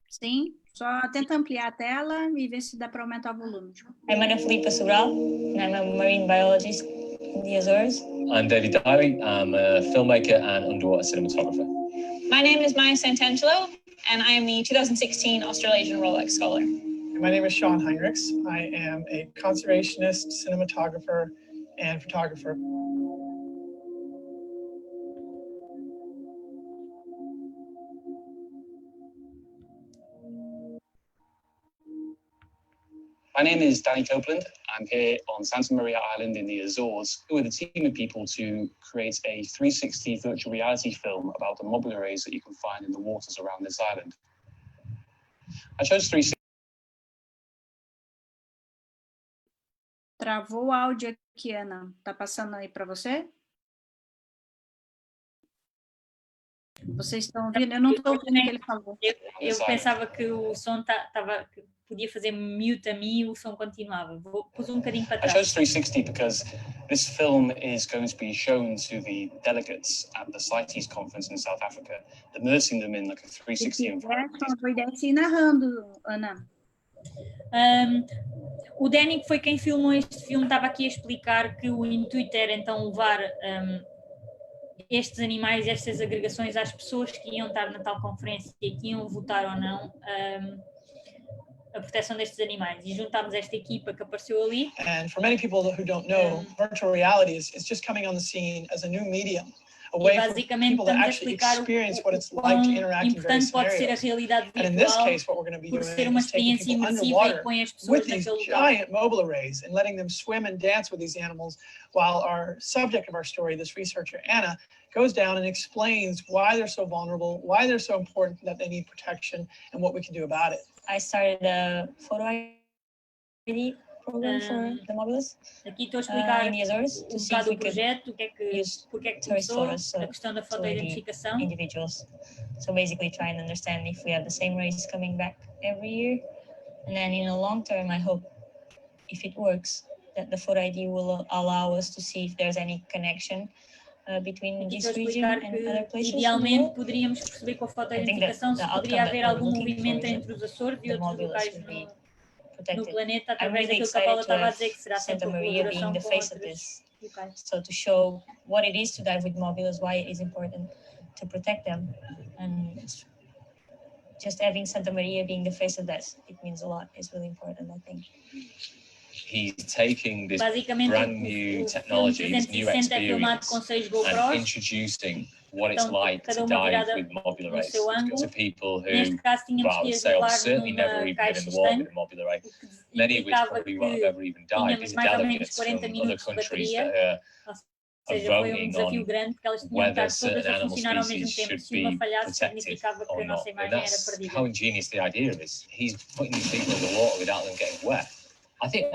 Sim, só tenta ampliar a tela e ver se dá para aumentar o volume. I'm Ana Filipa Sobral, and I'm a marine biologist in the Azores. I'm David Diley. I'm a filmmaker and underwater cinematographer. My name is Maya Santangelo, and I am the 2016 Australasian Rolex Scholar. My name is Sean Heinrichs. I am a conservationist, cinematographer, and photographer. My name is Danny Copeland. I'm here on Santa Maria Island in the Azores with a team of people to create a 360 virtual reality film about the mobula rays that you can find in the waters around this island. I chose 360. Travou o áudio aqui, Ana. Tá passando aí para você? Vocês estão ouvindo? Eu não estou ouvindo o que ele falou. Eu pensava que o som podia fazer mute a mim e o som continuava. Pus um bocadinho para I trás. chose 360 because this film is going to be shown to the delegates at the CITES conference in South Africa, immersing them in like a 360 environment. Uma boa ideia de ir narrando, Ana. O Danny, que foi quem filmou este filme, estava aqui a explicar que o intuito era então levar estes animais, estas agregações às pessoas que iam estar na tal conferência e que iam votar ou não a proteção destes animais. E juntámos esta equipa que apareceu ali. And for many people who don't know, virtual reality is just coming on the scene as a new medium, a way for people to actually experience what it's like to interact in various importante pode ser a scenarios. realidade And in this virtual case, what we're going to be por doing ser uma is taking experiência people imersiva e underwater põe as pessoas with these naquele lugar. giant mobile arrays and letting them swim and dance with these animals, while our subject of our story, this researcher Anna, goes down and explains why they're so vulnerable, why they're so important, that they need protection, and what we can do about it. I started a photo ID program for the mobiles Aqui estou a explicar in the Azores to see if bocado we o could projeto, use porque é que tourist começou, photos, so a questão da to fotoidentificação. individuals. So basically try and understand if we have the same race coming back every year. And then in the long term, I hope, if it works, that the photo ID will allow us to see if there's any connection between Aqui this estou a region explicar and other que places. idealmente poderíamos perceber com a fotoidentificação se poderia haver algum movimento entre os Açores e outros locais no planeta através daquilo que a Paula estava a dizer, que será sempre Santa uma Maria colaboração being the com face of outros this. locais. So to show what it is to dive with mobiles, why it is important to protect them, and just having Santa Maria being the face of that, it means a lot. It's really important, I think. He's taking this Basicamente, brand new technology, this new 360 é filmado com experience, 6 and GoPros. introducing what it's Então, like cada to uma dive virada with mobula no rays seu ângulo. to people who, Neste caso, tínhamos well, I que would as say, I've levar certainly never numa even been in caixa the water with estanque, a mobula ray. o que Many of which implicava probably que won't have ever even dived. tínhamos These are mais ou menos delegates 40 from other minutos de countries bateria. that Ou are seja, foi um voting desafio on grande porque elas tinham que whether estar todas certain a animal funcionar ao mesmo species tempo. should Se uma be falhasse, protected significava que or a nossa not. And imagem era that's perdida. how ingenious the idea is. He's putting these people in the water without them getting wet.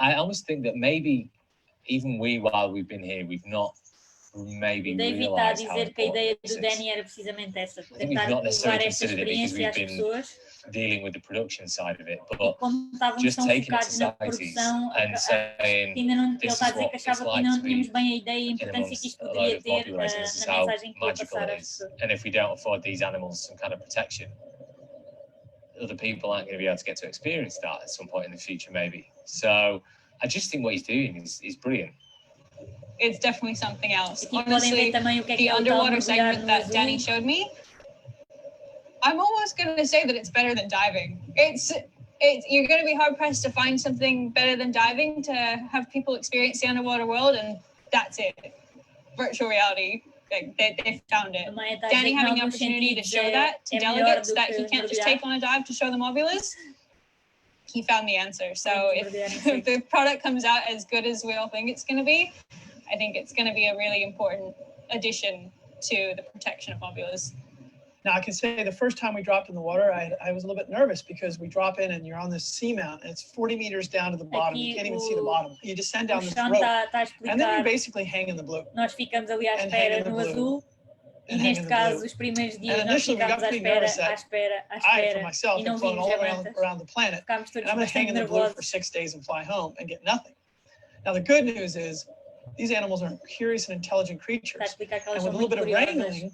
I almost think that maybe even while we've been here, we've not maybe O David está a realised how dizer que a ideia important this do is. Danny era precisamente essa, think we've tentar not necessarily levar esta considered it because experiência às we've been pessoas. dealing with the production side of it, E but como estávamos just tão taking it to focados na societies produção, and saying, ainda não, ele this está a is dizer what que it's achava que like ainda não to tínhamos be bem a ideia e a in importância que amongst isto a load poderia of ter modular races, na how mensagem que vou magical passar it às is. pessoas. And if we don't afford these animals some kind of protection, other people aren't going to be able to get to experience that at some point in the future, maybe. So I just think what he's doing is brilliant. It's definitely something else. Aqui podem ver Honestly, também o que é the o tal underwater mergulhar segment no that Danny azul. showed me, I'm almost going to say that it's better than diving. You're going to be hard pressed to find something better than diving to have people experience the underwater world, and that's it. Virtual reality. They found it. Também está a dizer Danny que, having the em alguns opportunity to sentidos, show that to é melhor delegates do that que he can't just mergulhar. take on a dive to show them Ovilus, he found the answer. So Podemos mergulhar em if the product comes out as good as we all think it's going to be, I think it's going to be a really important addition to the protection of Ovilus. Now, I can say the first time we dropped in the water, I was a little bit nervous because we drop in and you're on this seamount and it's 40 meters down to the bottom. You can't even see the bottom. You descend down O this chão rope está a and then you explicar. basically hang in the blue. Nós ficamos ali à And espera hang in the no blue. azul e And hang neste in the caso blue. os primeiros And dias nós initially we got ficámos à pretty espera, nervous à that espera, à I, for espera myself, e não had flown vimos all diamantes. around the planet. Ficámos todos And I'm going to hang bastante in the blue for nervosos. 6 days and fly home and get nothing. Now, the good news is these animals are curious and intelligent Está a creatures. explicar que And elas with são a little muito bit of curiosas. wrangling,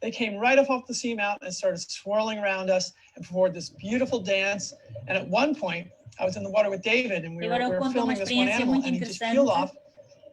they came right off the seamount and started swirling around us and performed this beautiful dance. And at one point, I was in the water with David and E we agora eu were conto uma filming this one experiência animal muito and he just interessante, peeled off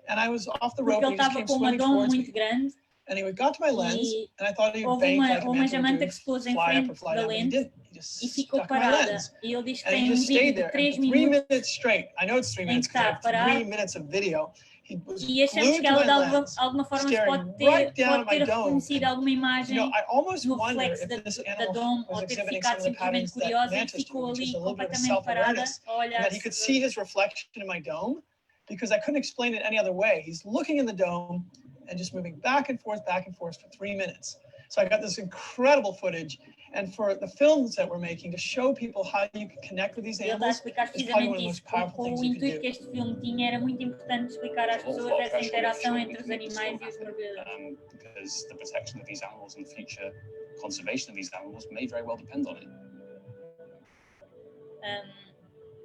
and I was off the rope porque and ele he just estava came com uma swimming doma towards muito me. grande And he got to my lens e and I thought he would houve bank like a uma manta would jamanta do, que se pôs em fly up frente or fly da down, but he lente didn't. He just e ficou stuck my parada. lens. E ele diz que And tem he just vídeo stayed de there 3 and for 3 minutos minutes straight. I know it's 3 em minutes que because I está a have parar 3 minutes of video. He was e achamos glued que to ela my de lens, alguma forma se staring pode right down at ter my dome. reconhecido And, alguma you imagem know, I almost no wonder reflexo if this da animal dome was ou ter exhibiting some ficado of the simplesmente patterns that curiosa e mantis do, ficou which is ali a little bit of a completamente parada self-awareness, a olhar. and that he could see his reflection in my dome because I couldn't explain it any other way. He's looking in the dome and just moving back and forth for 3 minutes. So I got this incredible footage. And for the films that we're making, to show people how you can connect with these E ele está a animals, explicar is probably one of precisamente the isso, most powerful com things o you can intuito do. que este filme tinha, era muito importante explicar às There's an pessoas awful lot of essa pressure on making interação sure we entre os can make this animais film e os happen, mergulhadores. because the protection of these animals and the future conservation of these animals may very well depend on it.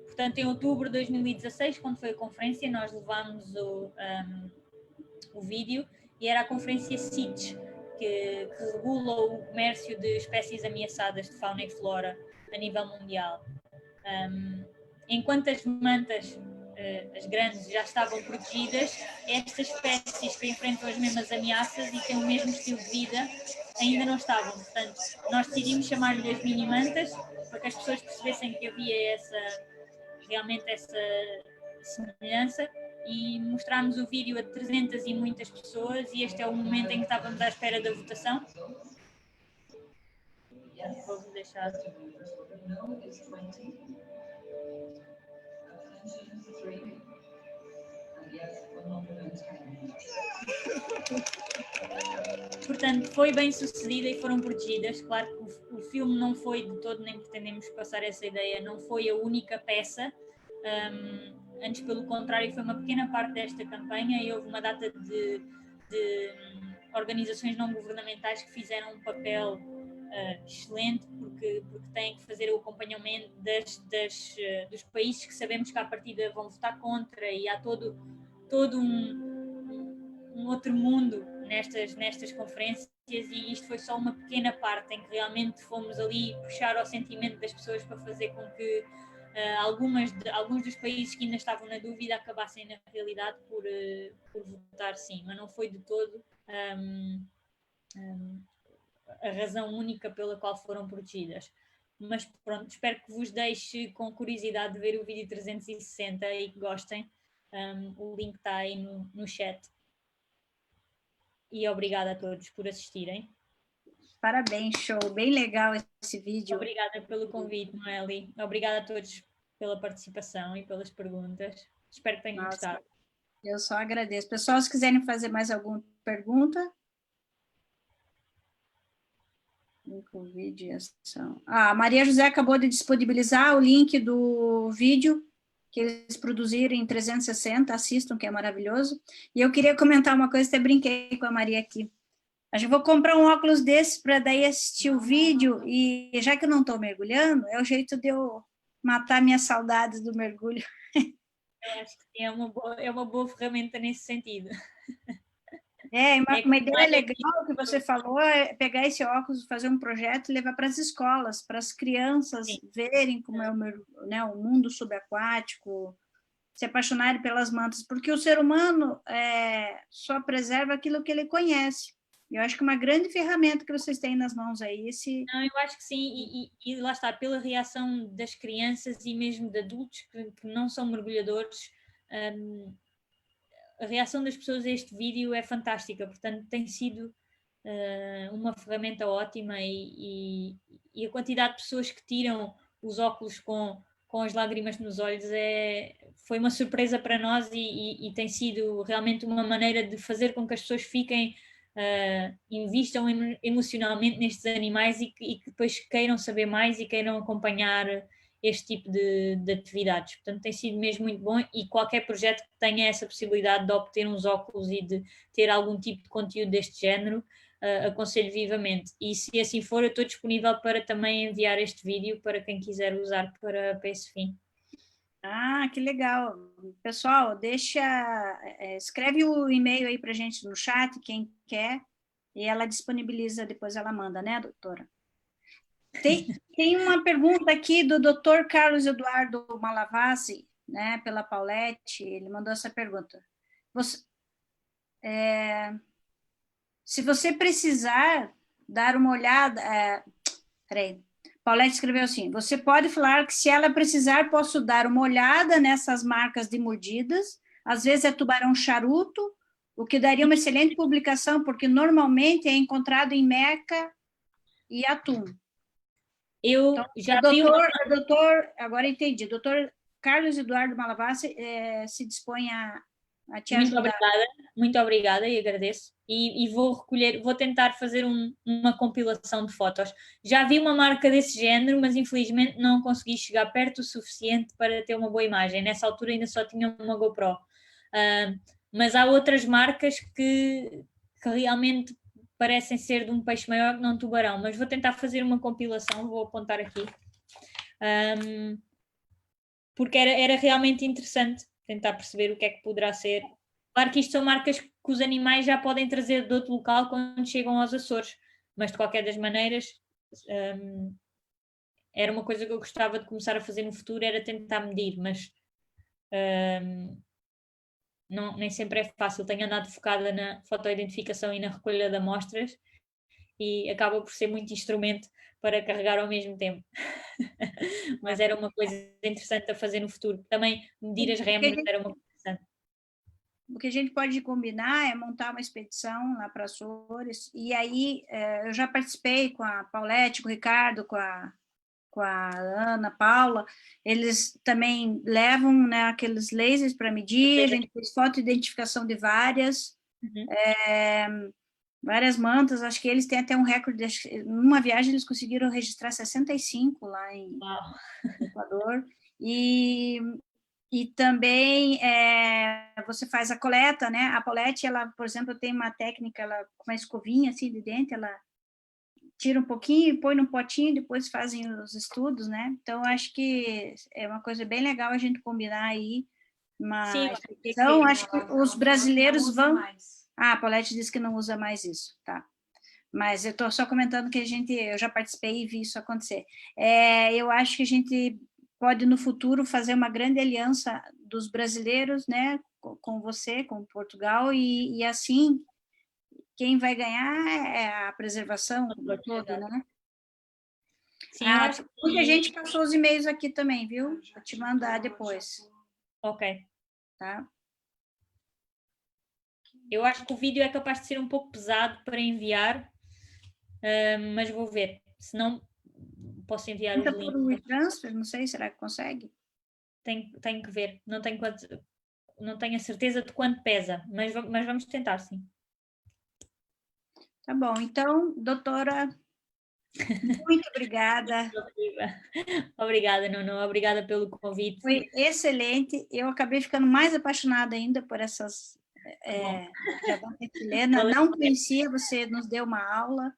Portanto, em outubro de 2016, quando foi a conferência, nós levámos o vídeo e era a conferência CITES, que regula o comércio de espécies ameaçadas de fauna e flora a nível mundial. Enquanto as mantas, as grandes, já estavam protegidas, estas espécies que enfrentam as mesmas ameaças e têm o mesmo estilo de vida ainda não estavam. Portanto, nós decidimos chamar-lhe as mini-mantas para que as pessoas percebessem que havia realmente essa semelhança, e mostrámos o vídeo a 300 e muitas pessoas e este é o momento em que estávamos à espera da votação. Vou-vos deixar. Portanto, foi bem sucedida e foram protegidas. Claro que o filme não foi de todo, nem pretendemos passar essa ideia, não foi a única peça. Antes, pelo contrário, foi uma pequena parte desta campanha e houve uma data de organizações não governamentais que fizeram um papel excelente, porque têm que fazer o acompanhamento dos países que sabemos que à partida vão votar contra, e há todo um outro mundo nestas conferências, e isto foi só uma pequena parte em que realmente fomos ali puxar ao sentimento das pessoas para fazer com que alguns dos países que ainda estavam na dúvida acabassem na realidade por votar sim, mas não foi de todo a razão única pela qual foram protegidas. Mas pronto, espero que vos deixe com curiosidade de ver o vídeo 360 e que gostem. O link está aí no chat. E obrigada a todos por assistirem. Parabéns, show, bem legal esse vídeo. Obrigada pelo convite, Noeli. Obrigada a todos pela participação e pelas perguntas. Espero que tenham gostado. Eu só agradeço. Pessoal, se quiserem fazer mais alguma pergunta. A Maria José acabou de disponibilizar o link do vídeo que eles produziram em 360, assistam, que é maravilhoso. E eu queria comentar uma coisa, até brinquei com a Maria aqui. Acho que vou comprar um óculos desse para daí assistir o vídeo, e já que eu não estou mergulhando, é o jeito de eu matar minhas saudades do mergulho. Eu acho que sim, é uma boa ferramenta nesse sentido. Uma ideia legal que você falou é pegar esse óculos, fazer um projeto e levar para as escolas, para as crianças verem como é o mundo subaquático, se apaixonarem pelas mantas, porque o ser humano só preserva aquilo que ele conhece. Eu acho que uma grande ferramenta que vocês têm nas mãos aí, Não, eu acho que sim, e lá está, pela reação das crianças e mesmo de adultos que não são mergulhadores, a reação das pessoas a este vídeo é fantástica, portanto tem sido uma ferramenta ótima, e a quantidade de pessoas que tiram os óculos com as lágrimas nos olhos foi uma surpresa para nós, e tem sido realmente uma maneira de fazer com que as pessoas fiquem, investam emocionalmente nestes animais, e que depois queiram saber mais e queiram acompanhar este tipo de atividades. Portanto, tem sido mesmo muito bom, e qualquer projeto que tenha essa possibilidade de obter uns óculos e de ter algum tipo de conteúdo deste género, aconselho vivamente. E se assim for, eu estou disponível para também enviar este vídeo para quem quiser usar para esse fim. Que legal. Pessoal, escreve o e-mail aí para a gente no chat, quem quer, e ela disponibiliza, depois ela manda, né, doutora? Tem uma pergunta aqui do doutor Carlos Eduardo Malavasi, né, pela Paulette, ele mandou essa pergunta. Se você precisar dar uma olhada... peraí. Paulette escreveu assim: você pode falar que se ela precisar, posso dar uma olhada nessas marcas de mordidas, às vezes é tubarão charuto, o que daria uma excelente publicação, porque normalmente é encontrado em meca e atum. Eu já vi doutor, agora entendi, doutor Carlos Eduardo Malavasi se dispõe a te ajudar. Muito obrigada, e agradeço. E vou tentar fazer uma compilação de fotos. Já vi uma marca desse género, mas infelizmente não consegui chegar perto o suficiente para ter uma boa imagem. Nessa altura ainda só tinha uma GoPro. Mas há outras marcas que realmente parecem ser de um peixe maior que não um tubarão. Mas vou tentar fazer uma compilação, vou apontar aqui. Porque era realmente interessante tentar perceber o que é que poderá ser. Claro que isto são marcas que os animais já podem trazer de outro local quando chegam aos Açores, mas de qualquer das maneiras era uma coisa que eu gostava de começar a fazer no futuro, era tentar medir, mas nem sempre é fácil. Tenho andado focada na fotoidentificação e na recolha de amostras, e acaba por ser muito instrumento para carregar ao mesmo tempo. Mas era uma coisa interessante a fazer no futuro. Também medir as rémoras era uma coisa interessante. O que a gente pode combinar é montar uma expedição lá para Açores, e aí eu já participei com a Paulette, com o Ricardo, com a Ana, Paula, eles também levam, né, aqueles lasers para medir, a gente fez foto-identificação de várias mantas, acho que eles têm até um recorde, numa viagem eles conseguiram registrar 65 lá no Equador, e também você faz a coleta, né? A Paulette, ela, por exemplo, tem uma técnica, ela com uma escovinha assim de dente, ela tira um pouquinho, põe num potinho, depois fazem os estudos, né? Então, acho que é uma coisa bem legal a gente combinar aí uma expedição. Acho que os brasileiros vão... a Paulette disse que não usa mais isso, tá? Mas eu estou só comentando que eu já participei e vi isso acontecer. Eu acho que a gente pode, no futuro, fazer uma grande aliança dos brasileiros, né, com você, com Portugal, e assim, quem vai ganhar é a preservação toda, né? Sim, eu acho que... Muita gente passou os e-mails aqui também, viu? Vou te mandar depois. Ok. Tá? Eu acho que o vídeo é capaz de ser um pouco pesado para enviar, mas vou ver. Se não, posso enviar os links. Por um WeTransfer, não sei, será que consegue? Tenho que ver. Não tenho a certeza de quanto pesa, mas vamos tentar, sim. Tá bom. Então, doutora, muito obrigada. Obrigada, Nuno. Obrigada pelo convite. Foi excelente. Eu acabei ficando mais apaixonada ainda por essas Giovanna Chilena, não conhecia, você nos deu uma aula,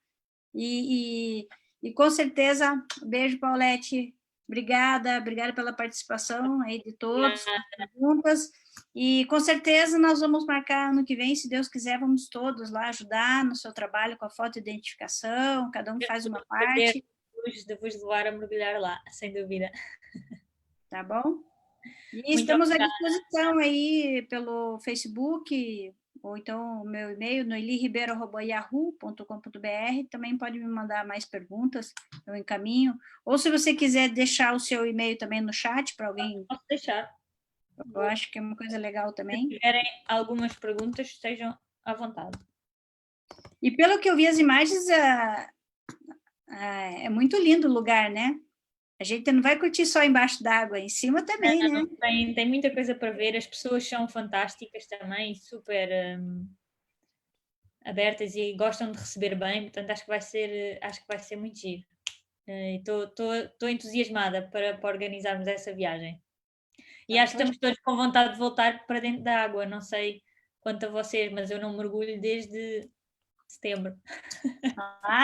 e com certeza, beijo, Paulette, obrigada pela participação aí de todos, perguntas, e com certeza nós vamos marcar ano que vem, se Deus quiser, vamos todos lá ajudar no seu trabalho com a fotoidentificação, cada um faz uma parte. De vos levar a mergulhar lá, sem dúvida. Tá bom? E Muito estamos à obrigada. disposição aí pelo Facebook, ou então o meu e-mail, noeliribeiro@yahoo.com.br. Também pode me mandar mais perguntas, eu encaminho. Ou se você quiser deixar o seu e-mail também no chat para alguém, Posso deixar. eu acho que é uma coisa legal também. Se tiverem algumas perguntas, estejam à vontade. E pelo que eu vi as imagens, é muito lindo o lugar, né? A gente não vai curtir só embaixo d'água, em cima também, né? Tem muita coisa para ver, as pessoas são fantásticas também, super abertas e gostam de receber bem, portanto acho que vai ser muito giro. Estou entusiasmada para organizarmos essa viagem. E acho que estamos todos com vontade de voltar para dentro da água, não sei quanto a vocês, mas eu não mergulho desde setembro.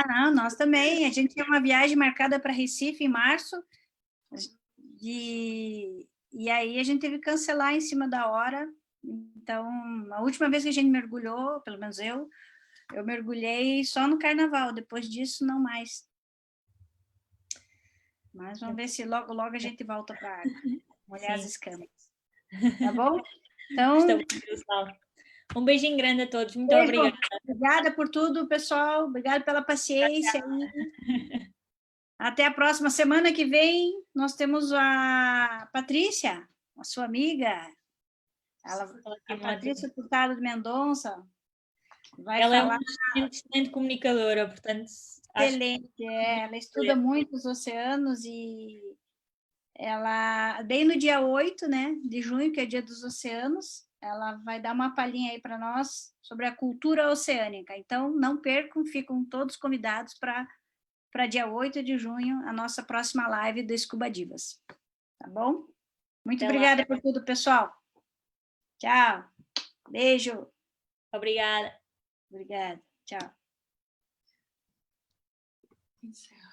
Não, nós também. A gente tem uma viagem marcada para Recife em março, e aí a gente teve que cancelar em cima da hora. Então, a última vez que a gente mergulhou, pelo menos eu mergulhei só no carnaval, depois disso não mais. Mas vamos ver se logo, logo a gente volta para a água, molhar as escamas. Tá bom? Então, um beijinho grande a todos, muito obrigada. Obrigada por tudo, pessoal. Obrigada pela paciência. Até a próxima. Semana que vem, nós temos a Patrícia, a sua amiga. A Patrícia Furtado de Mendonça. Ela é uma excelente comunicadora, portanto... Excelente, ela estuda muito os oceanos e ela, bem no dia 8, né, de junho, que é dia dos oceanos, ela vai dar uma palhinha aí para nós sobre a cultura oceânica. Então, não percam, ficam todos convidados para dia 8 de junho, a nossa próxima live do Scuba Divas. Tá bom? Muito obrigada por tudo, pessoal. Tchau. Beijo. Obrigada. Obrigada. Tchau. Encerra.